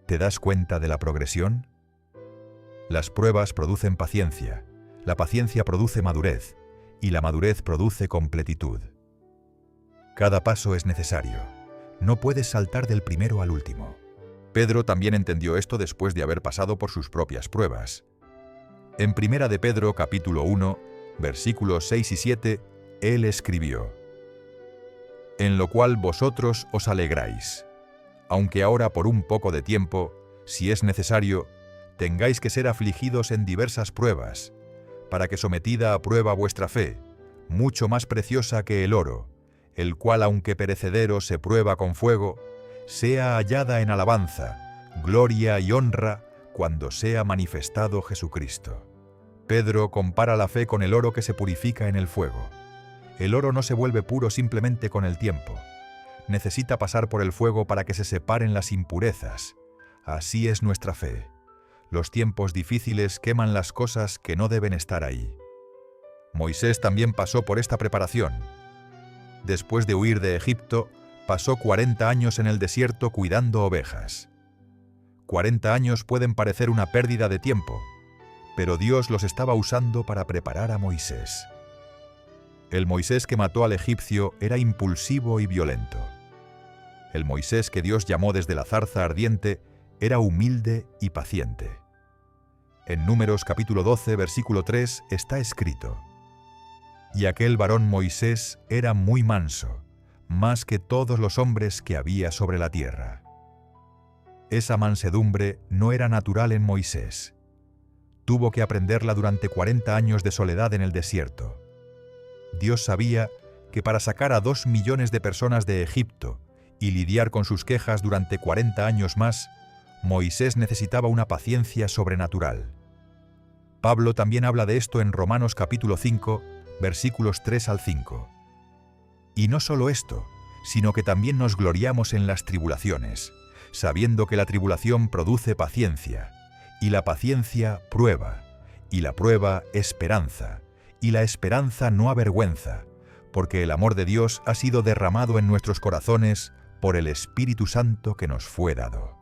¿Te das cuenta de la progresión? Las pruebas producen paciencia, la paciencia produce madurez, y la madurez produce completitud. Cada paso es necesario. No puedes saltar del primero al último. Pedro también entendió esto después de haber pasado por sus propias pruebas. En 1 de Pedro capítulo 1, versículos 6 y 7, él escribió: «En lo cual vosotros os alegráis, aunque ahora por un poco de tiempo, si es necesario, tengáis que ser afligidos en diversas pruebas, para que sometida a prueba vuestra fe, mucho más preciosa que el oro, el cual aunque perecedero se prueba con fuego, sea hallada en alabanza, gloria y honra cuando sea manifestado Jesucristo». Pedro compara la fe con el oro que se purifica en el fuego. El oro no se vuelve puro simplemente con el tiempo. Necesita pasar por el fuego para que se separen las impurezas. Así es nuestra fe. Los tiempos difíciles queman las cosas que no deben estar ahí. Moisés también pasó por esta preparación. Después de huir de Egipto, pasó 40 años en el desierto cuidando ovejas. 40 años pueden parecer una pérdida de tiempo, pero Dios los estaba usando para preparar a Moisés. El Moisés que mató al egipcio era impulsivo y violento. El Moisés que Dios llamó desde la zarza ardiente era humilde y paciente. En Números capítulo 12, versículo 3 está escrito: «Y aquel varón Moisés era muy manso, más que todos los hombres que había sobre la tierra». Esa mansedumbre no era natural en Moisés. Tuvo que aprenderla durante 40 años de soledad en el desierto. Dios sabía que para sacar a 2 millones de personas de Egipto y lidiar con sus quejas durante 40 años más, Moisés necesitaba una paciencia sobrenatural. Pablo también habla de esto en Romanos capítulo 5, versículos 3 al 5. Y no solo esto, sino que también nos gloriamos en las tribulaciones, sabiendo que la tribulación produce paciencia, y la paciencia prueba, y la prueba esperanza, y la esperanza no avergüenza, porque el amor de Dios ha sido derramado en nuestros corazones por el Espíritu Santo que nos fue dado.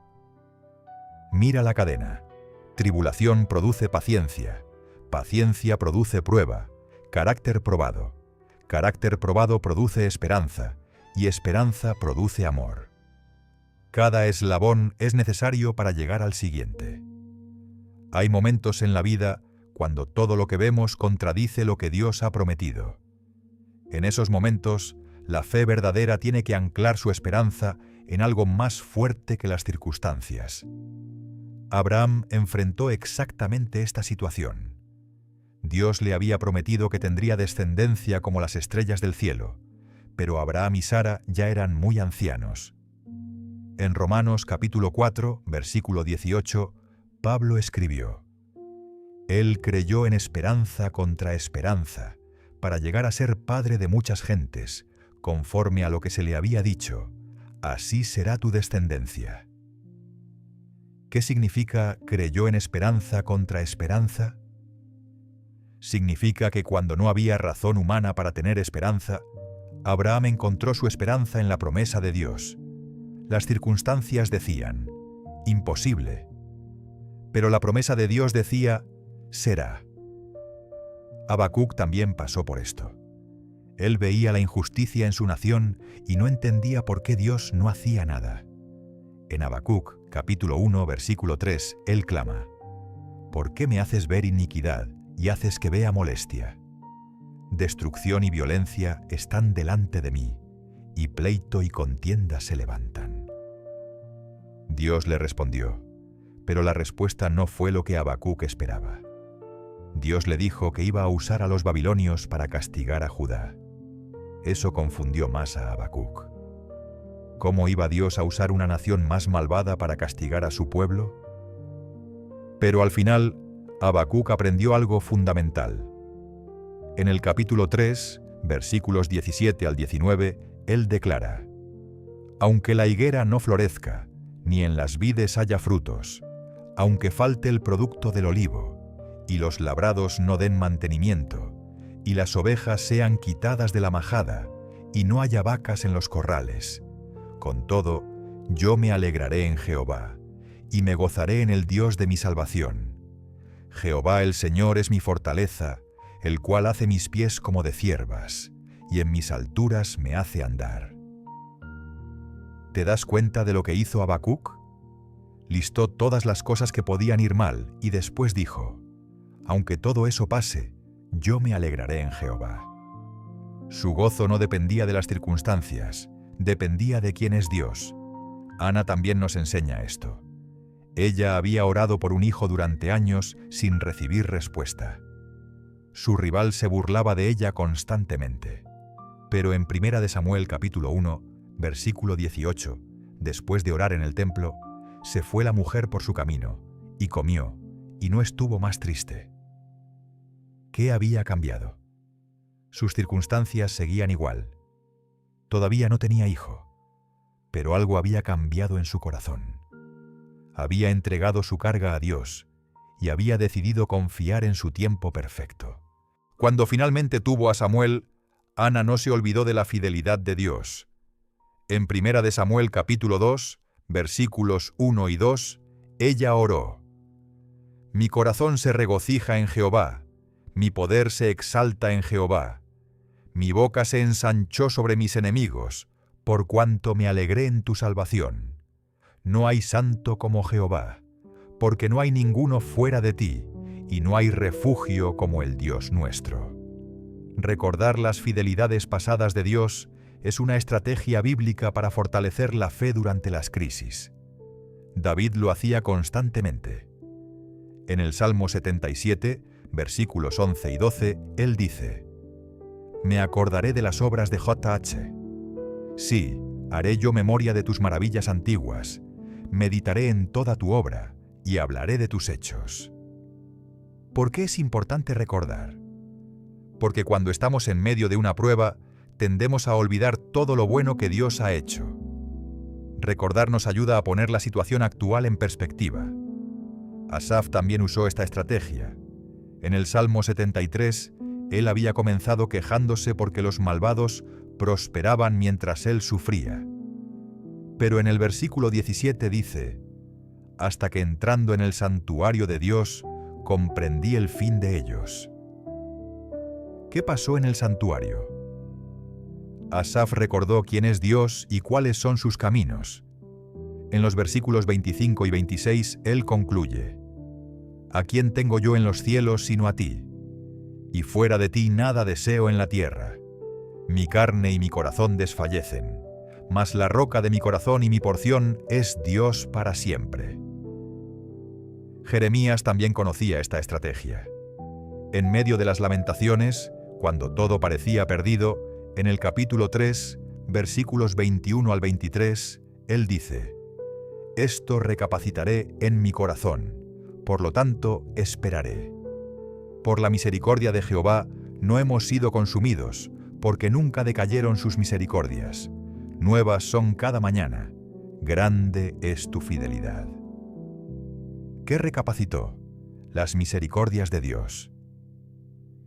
Mira la cadena. Tribulación produce paciencia, paciencia produce prueba, carácter probado produce esperanza, y esperanza produce amor. Cada eslabón es necesario para llegar al siguiente. Hay momentos en la vida cuando todo lo que vemos contradice lo que Dios ha prometido. En esos momentos, la fe verdadera tiene que anclar su esperanza en algo más fuerte que las circunstancias. Abraham enfrentó exactamente esta situación. Dios le había prometido que tendría descendencia como las estrellas del cielo, pero Abraham y Sara ya eran muy ancianos. En Romanos capítulo 4, versículo 18, Pablo escribió: Él creyó en esperanza contra esperanza, para llegar a ser padre de muchas gentes, conforme a lo que se le había dicho: así será tu descendencia. ¿Qué significa creyó en esperanza contra esperanza? Significa que cuando no había razón humana para tener esperanza, Abraham encontró su esperanza en la promesa de Dios. Las circunstancias decían: imposible. Pero la promesa de Dios decía: será. Habacuc también pasó por esto. Él veía la injusticia en su nación y no entendía por qué Dios no hacía nada. En Habacuc, capítulo 1, versículo 3, él clama: ¿por qué me haces ver iniquidad y haces que vea molestia? Destrucción y violencia están delante de mí, y pleito y contienda se levantan. Dios le respondió, pero la respuesta no fue lo que Habacuc esperaba. Dios le dijo que iba a usar a los babilonios para castigar a Judá. Eso confundió más a Habacuc. ¿Cómo iba Dios a usar una nación más malvada para castigar a su pueblo? Pero al final, Habacuc aprendió algo fundamental. En el capítulo 3, versículos 17 al 19, él declara: aunque la higuera no florezca, ni en las vides haya frutos, aunque falte el producto del olivo, y los labrados no den mantenimiento, y las ovejas sean quitadas de la majada, y no haya vacas en los corrales, con todo, yo me alegraré en Jehová, y me gozaré en el Dios de mi salvación. Jehová el Señor es mi fortaleza, el cual hace mis pies como de ciervas, y en mis alturas me hace andar. ¿Te das cuenta de lo que hizo Habacuc? Listó todas las cosas que podían ir mal y después dijo: aunque todo eso pase, yo me alegraré en Jehová. Su gozo no dependía de las circunstancias, dependía de quién es Dios. Ana también nos enseña esto. Ella había orado por un hijo durante años sin recibir respuesta. Su rival se burlaba de ella constantemente. Pero en 1 Samuel capítulo 1, versículo 18, después de orar en el templo, se fue la mujer por su camino, y comió, y no estuvo más triste. ¿Qué había cambiado? Sus circunstancias seguían igual. Todavía no tenía hijo, pero algo había cambiado en su corazón. Había entregado su carga a Dios y había decidido confiar en su tiempo perfecto. Cuando finalmente tuvo a Samuel, Ana no se olvidó de la fidelidad de Dios. En 1 Samuel capítulo 2, versículos 1 y 2, ella oró: mi corazón se regocija en Jehová, mi poder se exalta en Jehová. Mi boca se ensanchó sobre mis enemigos, por cuanto me alegré en tu salvación. No hay santo como Jehová, porque no hay ninguno fuera de ti, y no hay refugio como el Dios nuestro. Recordar las fidelidades pasadas de Dios es una estrategia bíblica para fortalecer la fe durante las crisis. David lo hacía constantemente. En el Salmo 77, versículos 11 y 12, él dice: me acordaré de las obras de JH. Sí, Haré yo memoria de tus maravillas antiguas, meditaré en toda tu obra y hablaré de tus hechos. ¿Por qué es importante recordar? Porque cuando estamos en medio de una prueba, tendemos a olvidar todo lo bueno que Dios ha hecho. Recordar nos ayuda a poner la situación actual en perspectiva. Asaf también usó esta estrategia. En el Salmo 73, él había comenzado quejándose porque los malvados prosperaban mientras él sufría. Pero en el versículo 17 dice: «Hasta que entrando en el santuario de Dios, comprendí el fin de ellos». ¿Qué pasó en el santuario? Asaf recordó quién es Dios y cuáles son sus caminos. En los versículos 25 y 26, él concluye: «¿A quién tengo yo en los cielos sino a ti? Y fuera de ti nada deseo en la tierra. Mi carne y mi corazón desfallecen, mas la roca de mi corazón y mi porción es Dios para siempre». Jeremías también conocía esta estrategia. En medio de las lamentaciones, cuando todo parecía perdido, en el capítulo 3, versículos 21 al 23, él dice: «Esto recapacitaré en mi corazón, por lo tanto esperaré. Por la misericordia de Jehová no hemos sido consumidos, porque nunca decayeron sus misericordias. Nuevas son cada mañana, grande es tu fidelidad». ¿Qué recapacitó? Las misericordias de Dios.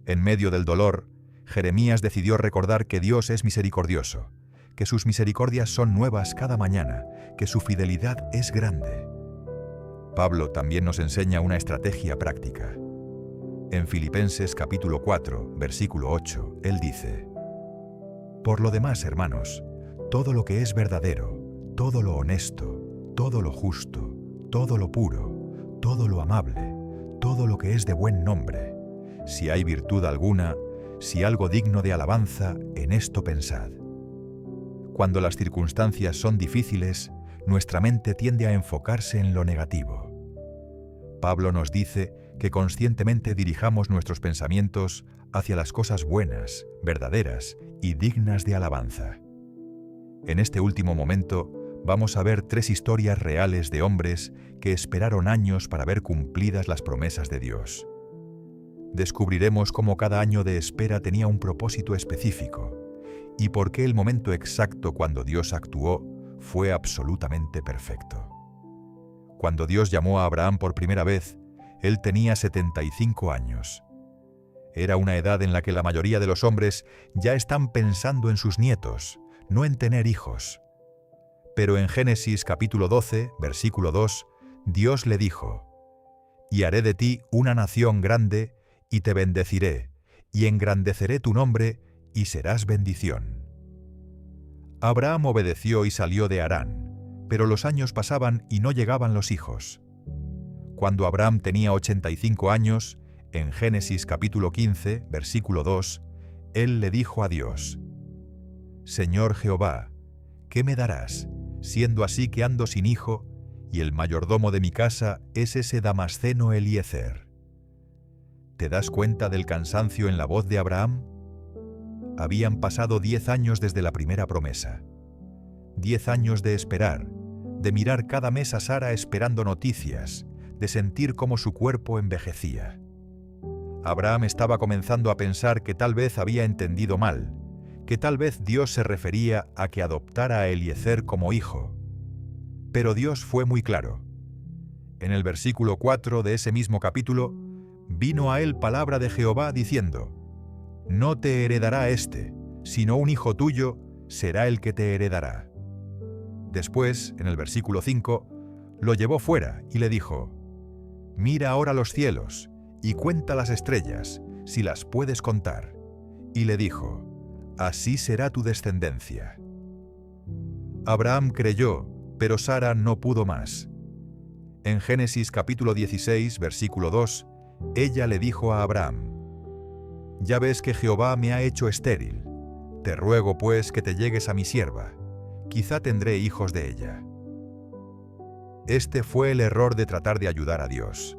En medio del dolor, Jeremías decidió recordar que Dios es misericordioso, que sus misericordias son nuevas cada mañana, que su fidelidad es grande. Pablo también nos enseña una estrategia práctica. En Filipenses capítulo 4, versículo 8, él dice: «Por lo demás, hermanos, todo lo que es verdadero, todo lo honesto, todo lo justo, todo lo puro, todo lo amable, todo lo que es de buen nombre, si hay virtud alguna, si algo digno de alabanza, en esto pensad». Cuando las circunstancias son difíciles, nuestra mente tiende a enfocarse en lo negativo. Pablo nos dice que conscientemente dirijamos nuestros pensamientos hacia las cosas buenas, verdaderas y dignas de alabanza. En este último momento, vamos a ver 3 historias reales de hombres que esperaron años para ver cumplidas las promesas de Dios. Descubriremos cómo cada año de espera tenía un propósito específico y por qué el momento exacto cuando Dios actuó fue absolutamente perfecto. Cuando Dios llamó a Abraham por primera vez, él tenía 75 años. Era una edad en la que la mayoría de los hombres ya están pensando en sus nietos, no en tener hijos. Pero en Génesis capítulo 12, versículo 2, Dios le dijo: «Y haré de ti una nación grande, y te bendeciré, y engrandeceré tu nombre, y serás bendición». Abraham obedeció y salió de Harán, pero los años pasaban y no llegaban los hijos. Cuando Abraham tenía 85 años, en Génesis capítulo 15, versículo 2, él le dijo a Dios: «Señor Jehová, ¿qué me darás, siendo así que ando sin hijo, y el mayordomo de mi casa es ese Damasceno Eliezer?» ¿Te das cuenta del cansancio en la voz de Abraham? Habían pasado 10 años desde la primera promesa. 10 años de esperar, de mirar cada mes a Sara esperando noticias, de sentir cómo su cuerpo envejecía. Abraham estaba comenzando a pensar que tal vez había entendido mal, que tal vez Dios se refería a que adoptara a Eliezer como hijo. Pero Dios fue muy claro. En el versículo 4 de ese mismo capítulo, vino a él palabra de Jehová diciendo: «No te heredará este, sino un hijo tuyo será el que te heredará». Después, en el versículo 5, lo llevó fuera y le dijo: «Mira ahora los cielos y cuenta las estrellas, si las puedes contar». Y le dijo: «Así será tu descendencia». Abraham creyó, pero Sara no pudo más. En Génesis capítulo 16, versículo 2, ella le dijo a Abraham: «Ya ves que Jehová me ha hecho estéril. Te ruego pues que te llegues a mi sierva. Quizá tendré hijos de ella». Este fue el error de tratar de ayudar a Dios.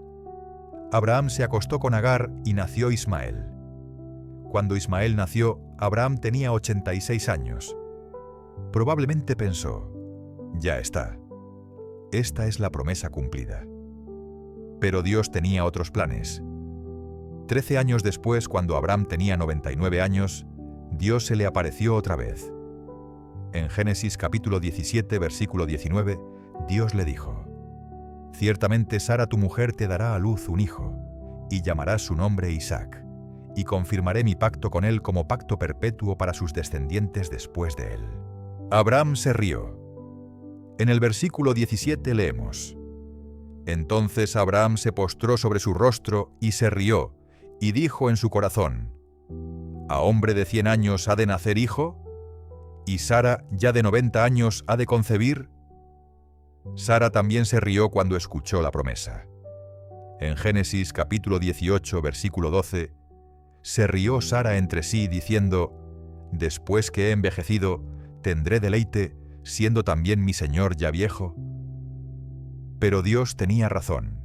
Abraham se acostó con Agar y nació Ismael. Cuando Ismael nació, Abraham tenía 86 años. Probablemente pensó: ya está, esta es la promesa cumplida. Pero Dios tenía otros planes. 13 años después, cuando Abraham tenía 99 años, Dios se le apareció otra vez. En Génesis capítulo 17, versículo 19, Dios le dijo: ciertamente Sara tu mujer te dará a luz un hijo, y llamarás su nombre Isaac, y confirmaré mi pacto con él como pacto perpetuo para sus descendientes después de él. Abraham se rió. En el versículo 17 leemos: entonces Abraham se postró sobre su rostro y se rió, y dijo en su corazón: ¿a hombre de 100 años ha de nacer hijo? ¿Y Sara, ya de 90 años, ha de concebir? Sara también se rió cuando escuchó la promesa. En Génesis capítulo 18, versículo 12, se rió Sara entre sí diciendo: después que he envejecido, ¿tendré deleite, siendo también mi señor ya viejo? Pero Dios tenía razón.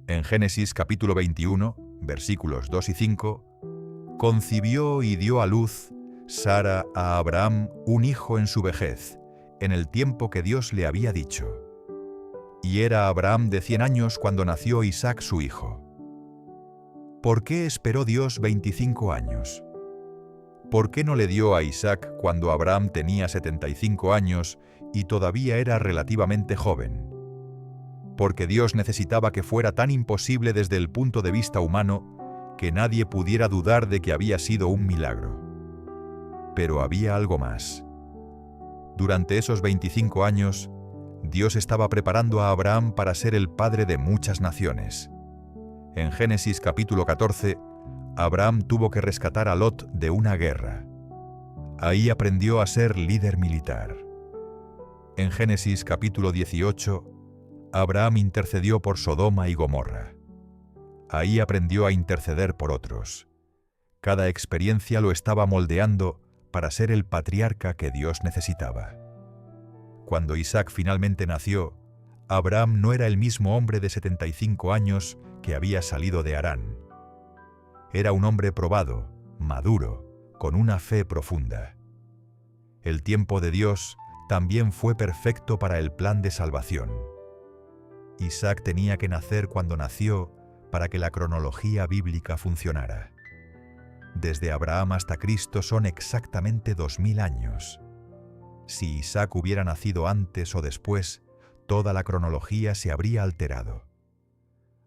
En Génesis capítulo 21, versículos 2 y 5, concibió y dio a luz Sara a Abraham un hijo en su vejez, en el tiempo que Dios le había dicho. Y era Abraham de 100 años cuando nació Isaac su hijo. ¿Por qué esperó Dios 25 años? ¿Por qué no le dio a Isaac cuando Abraham tenía 75 años y todavía era relativamente joven? Porque Dios necesitaba que fuera tan imposible desde el punto de vista humano que nadie pudiera dudar de que había sido un milagro. Pero había algo más. Durante esos 25 años, Dios estaba preparando a Abraham para ser el padre de muchas naciones. En Génesis capítulo 14, Abraham tuvo que rescatar a Lot de una guerra. Ahí aprendió a ser líder militar. En Génesis capítulo 18, Abraham intercedió por Sodoma y Gomorra. Ahí aprendió a interceder por otros. Cada experiencia lo estaba moldeando para ser el patriarca que Dios necesitaba. Cuando Isaac finalmente nació, Abraham no era el mismo hombre de 75 años que había salido de Harán. Era un hombre probado, maduro, con una fe profunda. El tiempo de Dios también fue perfecto para el plan de salvación. Isaac tenía que nacer cuando nació para que la cronología bíblica funcionara. Desde Abraham hasta Cristo son exactamente 2000 años. Si Isaac hubiera nacido antes o después, toda la cronología se habría alterado.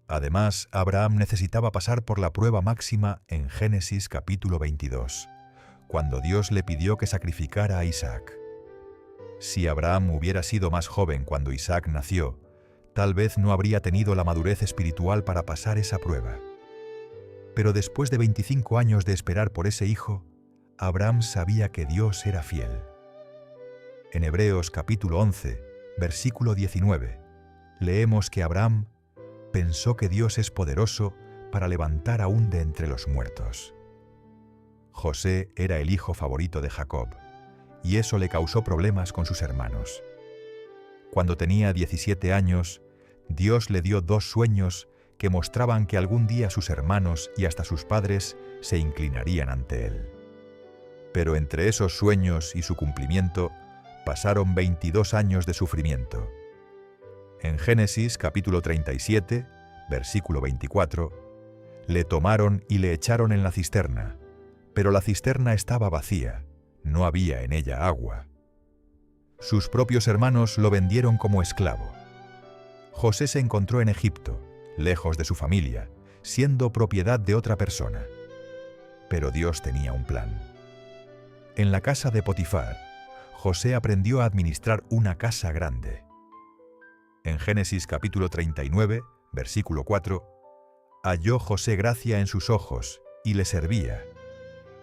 Además, Abraham necesitaba pasar por la prueba máxima en Génesis capítulo 22, cuando Dios le pidió que sacrificara a Isaac. Si Abraham hubiera sido más joven cuando Isaac nació, tal vez no habría tenido la madurez espiritual para pasar esa prueba. Pero después de 25 años de esperar por ese hijo, Abraham sabía que Dios era fiel. En Hebreos capítulo 11, versículo 19, leemos que Abraham pensó que Dios es poderoso para levantar aún de entre los muertos. José era el hijo favorito de Jacob, y eso le causó problemas con sus hermanos. Cuando tenía 17 años, Dios le dio 2 sueños que mostraban que algún día sus hermanos y hasta sus padres se inclinarían ante él. Pero entre esos sueños y su cumplimiento pasaron 22 años de sufrimiento. En Génesis capítulo 37, versículo 24, le tomaron y le echaron en la cisterna, pero la cisterna estaba vacía, no había en ella agua. Sus propios hermanos lo vendieron como esclavo. José se encontró en Egipto, lejos de su familia, siendo propiedad de otra persona. Pero Dios tenía un plan. En la casa de Potifar, José aprendió a administrar una casa grande. En Génesis capítulo 39, versículo 4, halló José gracia en sus ojos y le servía,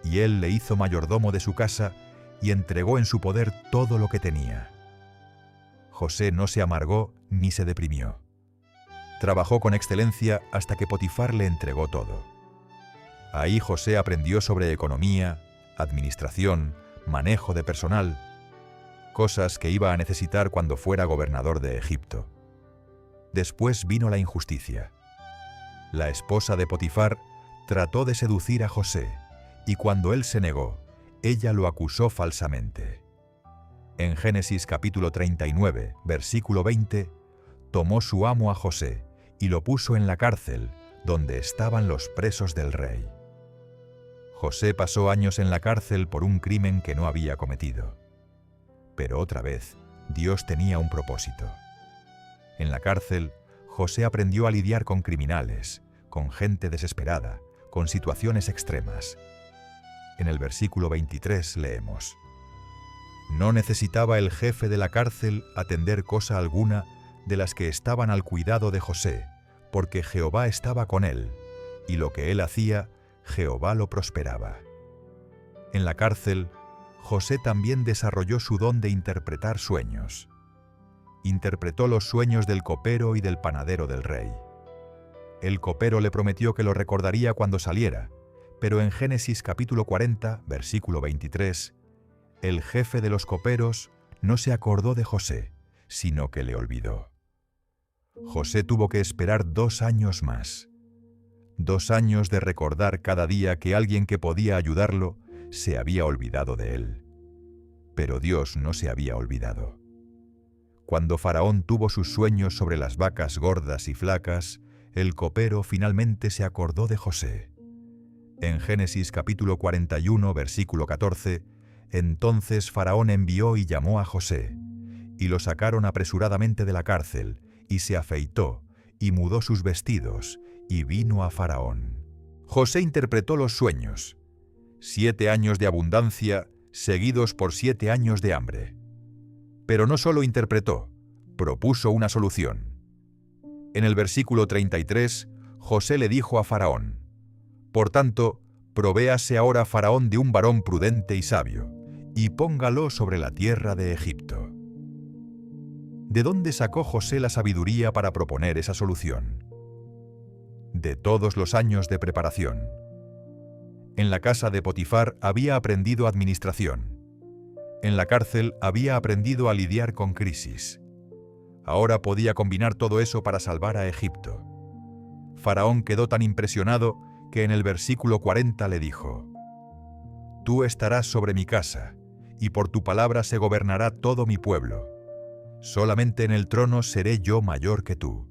y él le hizo mayordomo de su casa y entregó en su poder todo lo que tenía. José no se amargó ni se deprimió. Trabajó con excelencia hasta que Potifar le entregó todo. Ahí José aprendió sobre economía, administración, manejo de personal, cosas que iba a necesitar cuando fuera gobernador de Egipto. Después vino la injusticia. La esposa de Potifar trató de seducir a José, y cuando él se negó, ella lo acusó falsamente. En Génesis capítulo 39, versículo 20, tomó su amo a José y lo puso en la cárcel, donde estaban los presos del rey. José pasó años en la cárcel por un crimen que no había cometido. Pero otra vez, Dios tenía un propósito. En la cárcel, José aprendió a lidiar con criminales, con gente desesperada, con situaciones extremas. En el versículo 23 leemos: «No necesitaba el jefe de la cárcel atender cosa alguna de las que estaban al cuidado de José, porque Jehová estaba con él, y lo que él hacía, Jehová lo prosperaba». En la cárcel, José también desarrolló su don de interpretar sueños. Interpretó los sueños del copero y del panadero del rey. El copero le prometió que lo recordaría cuando saliera, pero en Génesis capítulo 40, versículo 23, el jefe de los coperos no se acordó de José, sino que le olvidó. José tuvo que esperar 2 años más. 2 años de recordar cada día que alguien que podía ayudarlo se había olvidado de él. Pero Dios no se había olvidado. Cuando Faraón tuvo sus sueños sobre las vacas gordas y flacas, el copero finalmente se acordó de José. En Génesis capítulo 41, versículo 14, entonces Faraón envió y llamó a José, y lo sacaron apresuradamente de la cárcel, y se afeitó, y mudó sus vestidos, y vino a Faraón. José interpretó los sueños: 7 años de abundancia, seguidos por 7 años de hambre. Pero no solo interpretó, propuso una solución. En el versículo 33, José le dijo a Faraón: «Por tanto, provéase ahora Faraón de un varón prudente y sabio, y póngalo sobre la tierra de Egipto». ¿De dónde sacó José la sabiduría para proponer esa solución? De todos los años de preparación. En la casa de Potifar había aprendido administración. En la cárcel había aprendido a lidiar con crisis. Ahora podía combinar todo eso para salvar a Egipto. Faraón quedó tan impresionado que en el versículo 40 le dijo: «Tú estarás sobre mi casa, y por tu palabra se gobernará todo mi pueblo. Solamente en el trono seré yo mayor que tú».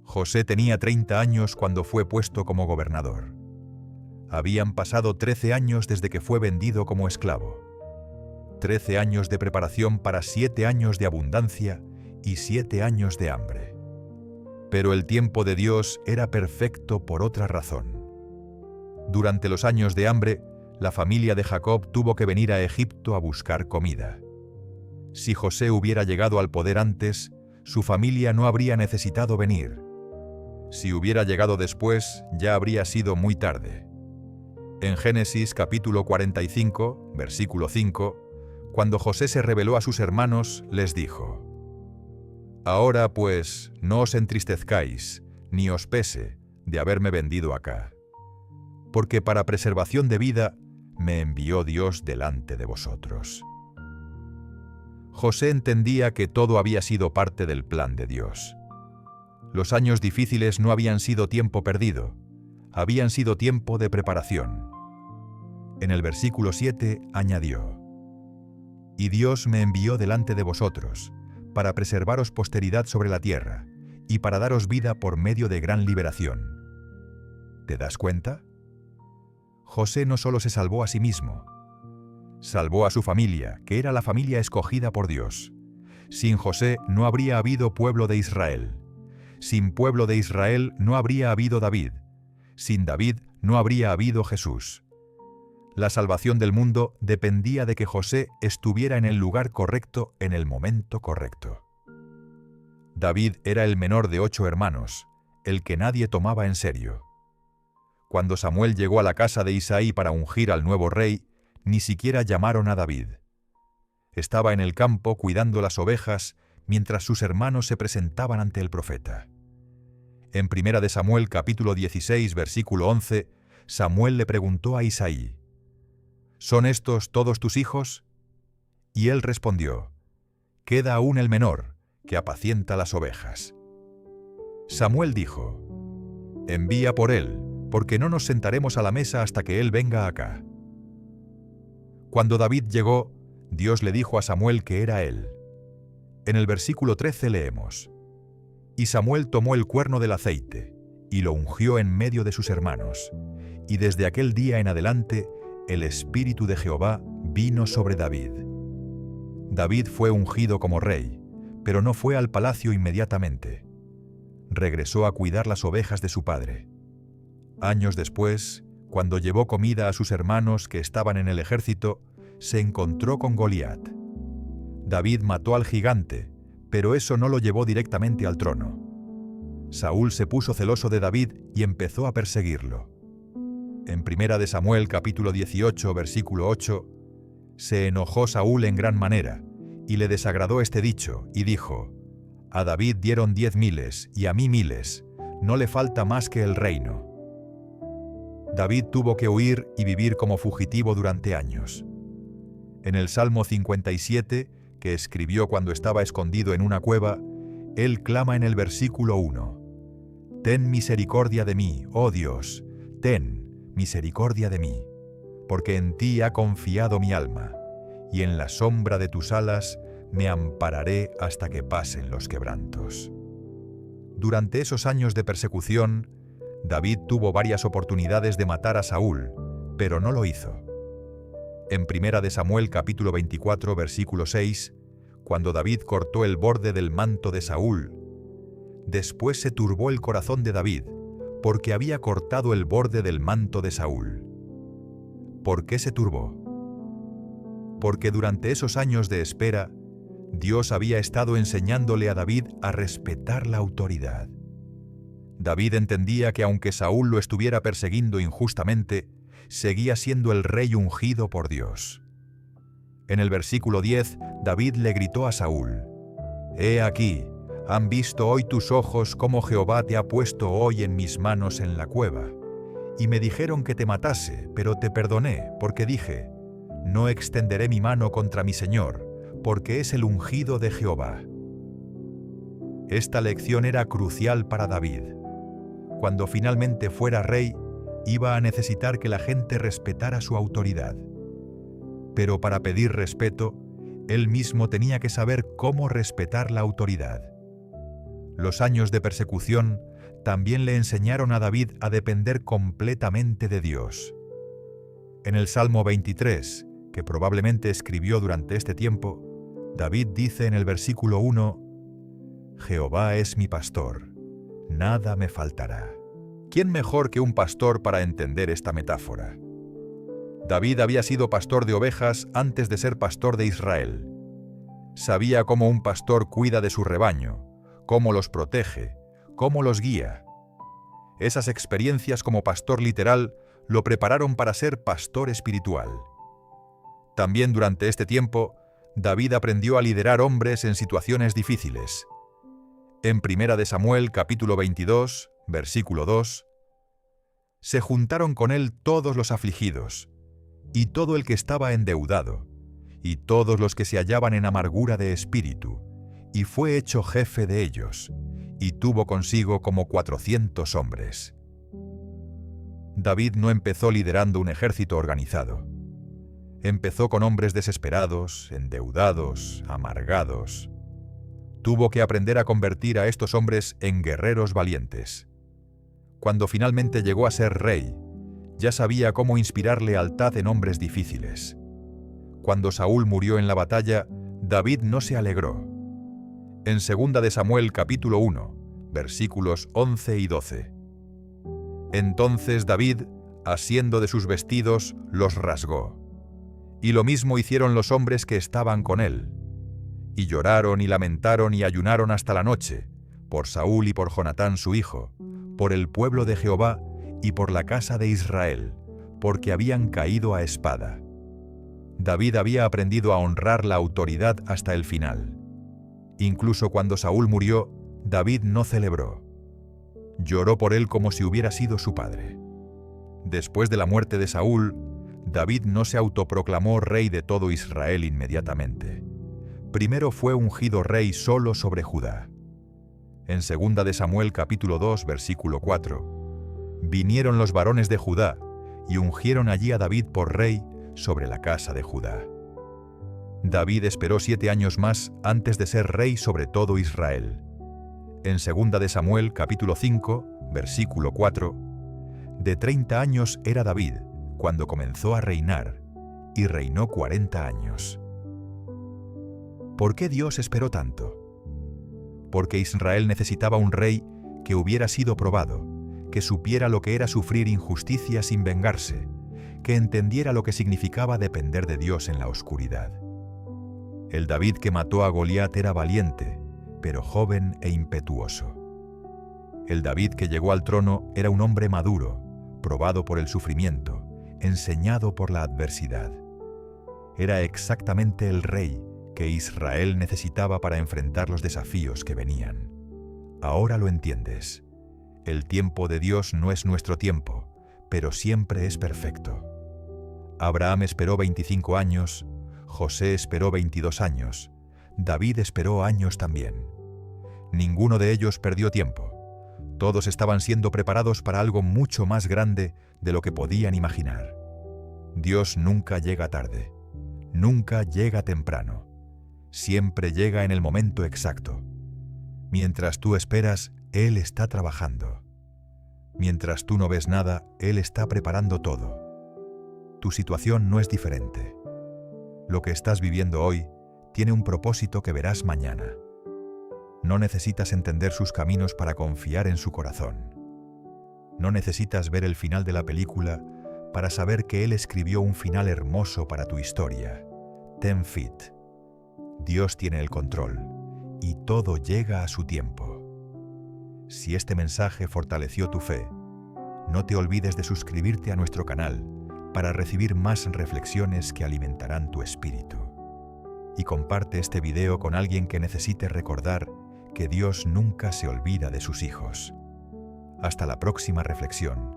José tenía 30 años cuando fue puesto como gobernador. Habían pasado 13 años desde que fue vendido como esclavo. 13 años de preparación para 7 años de abundancia y 7 años de hambre. Pero el tiempo de Dios era perfecto por otra razón. Durante los años de hambre, la familia de Jacob tuvo que venir a Egipto a buscar comida. Si José hubiera llegado al poder antes, su familia no habría necesitado venir. Si hubiera llegado después, ya habría sido muy tarde. En Génesis capítulo 45, versículo 5, cuando José se reveló a sus hermanos, les dijo: «Ahora pues, no os entristezcáis, ni os pese de haberme vendido acá, porque para preservación de vida me envió Dios delante de vosotros». José entendía que todo había sido parte del plan de Dios. Los años difíciles no habían sido tiempo perdido, habían sido tiempo de preparación. En el versículo 7 añadió: «Y Dios me envió delante de vosotros, para preservaros posteridad sobre la tierra, y para daros vida por medio de gran liberación». ¿Te das cuenta? José no solo se salvó a sí mismo, salvó a su familia, que era la familia escogida por Dios. Sin José no habría habido pueblo de Israel. Sin pueblo de Israel no habría habido David. Sin David no habría habido Jesús. La salvación del mundo dependía de que José estuviera en el lugar correcto en el momento correcto. David era el menor de 8 hermanos, el que nadie tomaba en serio. Cuando Samuel llegó a la casa de Isaí para ungir al nuevo rey, ni siquiera llamaron a David. Estaba en el campo cuidando las ovejas mientras sus hermanos se presentaban ante el profeta. En 1 de Samuel capítulo 16, versículo 11, Samuel le preguntó a Isaí: «¿Son estos todos tus hijos?» Y él respondió: «Queda aún el menor, que apacienta las ovejas». Samuel dijo: «Envía por él, porque no nos sentaremos a la mesa hasta que él venga acá». Cuando David llegó, Dios le dijo a Samuel que era él. En el versículo 13 leemos: Y Samuel tomó el cuerno del aceite, y lo ungió en medio de sus hermanos, y desde aquel día en adelante el Espíritu de Jehová vino sobre David. David fue ungido como rey, pero no fue al palacio inmediatamente. Regresó a cuidar las ovejas de su padre. Años después, cuando llevó comida a sus hermanos que estaban en el ejército, se encontró con Goliat. David mató al gigante, pero eso no lo llevó directamente al trono. Saúl se puso celoso de David y empezó a perseguirlo. En 1 Samuel capítulo 18, versículo 8, se enojó Saúl en gran manera, y le desagradó este dicho, y dijo: A David dieron 10 miles, y a mí miles, no le falta más que el reino. David tuvo que huir y vivir como fugitivo durante años. En el Salmo 57, que escribió cuando estaba escondido en una cueva, él clama en el versículo 1: Ten misericordia de mí, oh Dios, ten misericordia de mí, porque en ti ha confiado mi alma, y en la sombra de tus alas me ampararé hasta que pasen los quebrantos. Durante esos años de persecución, David tuvo varias oportunidades de matar a Saúl, pero no lo hizo. En 1 Samuel capítulo 24, versículo 6, cuando David cortó el borde del manto de Saúl, después se turbó el corazón de David, porque había cortado el borde del manto de Saúl. ¿Por qué se turbó? Porque durante esos años de espera, Dios había estado enseñándole a David a respetar la autoridad. David entendía que aunque Saúl lo estuviera persiguiendo injustamente, seguía siendo el rey ungido por Dios. En el versículo 10, David le gritó a Saúl: He aquí, han visto hoy tus ojos cómo Jehová te ha puesto hoy en mis manos en la cueva. Y me dijeron que te matase, pero te perdoné, porque dije: No extenderé mi mano contra mi Señor, porque es el ungido de Jehová. Esta lección era crucial para David. Cuando finalmente fuera rey, iba a necesitar que la gente respetara su autoridad. Pero para pedir respeto, él mismo tenía que saber cómo respetar la autoridad. Los años de persecución también le enseñaron a David a depender completamente de Dios. En el Salmo 23, que probablemente escribió durante este tiempo, David dice en el versículo 1: Jehová es mi pastor, nada me faltará. ¿Quién mejor que un pastor para entender esta metáfora? David había sido pastor de ovejas antes de ser pastor de Israel. Sabía cómo un pastor cuida de su rebaño, cómo los protege, cómo los guía. Esas experiencias como pastor literal lo prepararon para ser pastor espiritual. También durante este tiempo, David aprendió a liderar hombres en situaciones difíciles. En 1 Samuel capítulo 22, versículo 2, se juntaron con él todos los afligidos, y todo el que estaba endeudado, y todos los que se hallaban en amargura de espíritu, y fue hecho jefe de ellos, y tuvo consigo como 400 hombres. David no empezó liderando un ejército organizado. Empezó con hombres desesperados, endeudados, amargados. Tuvo que aprender a convertir a estos hombres en guerreros valientes. Cuando finalmente llegó a ser rey, ya sabía cómo inspirar lealtad en hombres difíciles. Cuando Saúl murió en la batalla, David no se alegró. En 2 Samuel capítulo 1, versículos 11 y 12. Entonces David, asiendo de sus vestidos, los rasgó. Y lo mismo hicieron los hombres que estaban con él. Y lloraron y lamentaron y ayunaron hasta la noche, por Saúl y por Jonatán su hijo, por el pueblo de Jehová y por la casa de Israel, porque habían caído a espada. David había aprendido a honrar la autoridad hasta el final. Incluso cuando Saúl murió, David no celebró. Lloró por él como si hubiera sido su padre. Después de la muerte de Saúl, David no se autoproclamó rey de todo Israel inmediatamente. Primero fue ungido rey solo sobre Judá. En 2 Samuel capítulo 2, versículo 4, vinieron los varones de Judá y ungieron allí a David por rey sobre la casa de Judá. David esperó 7 años más antes de ser rey sobre todo Israel. En 2 de Samuel, capítulo 5, versículo 4, de 30 años era David cuando comenzó a reinar, y reinó 40 años. ¿Por qué Dios esperó tanto? Porque Israel necesitaba un rey que hubiera sido probado, que supiera lo que era sufrir injusticia sin vengarse, que entendiera lo que significaba depender de Dios en la oscuridad. El David que mató a Goliat era valiente, pero joven e impetuoso. El David que llegó al trono era un hombre maduro, probado por el sufrimiento, enseñado por la adversidad. Era exactamente el rey que Israel necesitaba para enfrentar los desafíos que venían. Ahora lo entiendes. El tiempo de Dios no es nuestro tiempo, pero siempre es perfecto. Abraham esperó 25 años, José esperó 22 años, David esperó años también. Ninguno de ellos perdió tiempo. Todos estaban siendo preparados para algo mucho más grande de lo que podían imaginar. Dios nunca llega tarde, nunca llega temprano. Siempre llega en el momento exacto. Mientras tú esperas, Él está trabajando. Mientras tú no ves nada, Él está preparando todo. Tu situación no es diferente. Lo que estás viviendo hoy tiene un propósito que verás mañana. No necesitas entender sus caminos para confiar en su corazón. No necesitas ver el final de la película para saber que Él escribió un final hermoso para tu historia. Ten fit. Dios tiene el control y todo llega a su tiempo. Si este mensaje fortaleció tu fe, no te olvides de suscribirte a nuestro canal para recibir más reflexiones que alimentarán tu espíritu. Y comparte este video con alguien que necesite recordar que Dios nunca se olvida de sus hijos. Hasta la próxima reflexión.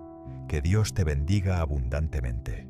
Que Dios te bendiga abundantemente.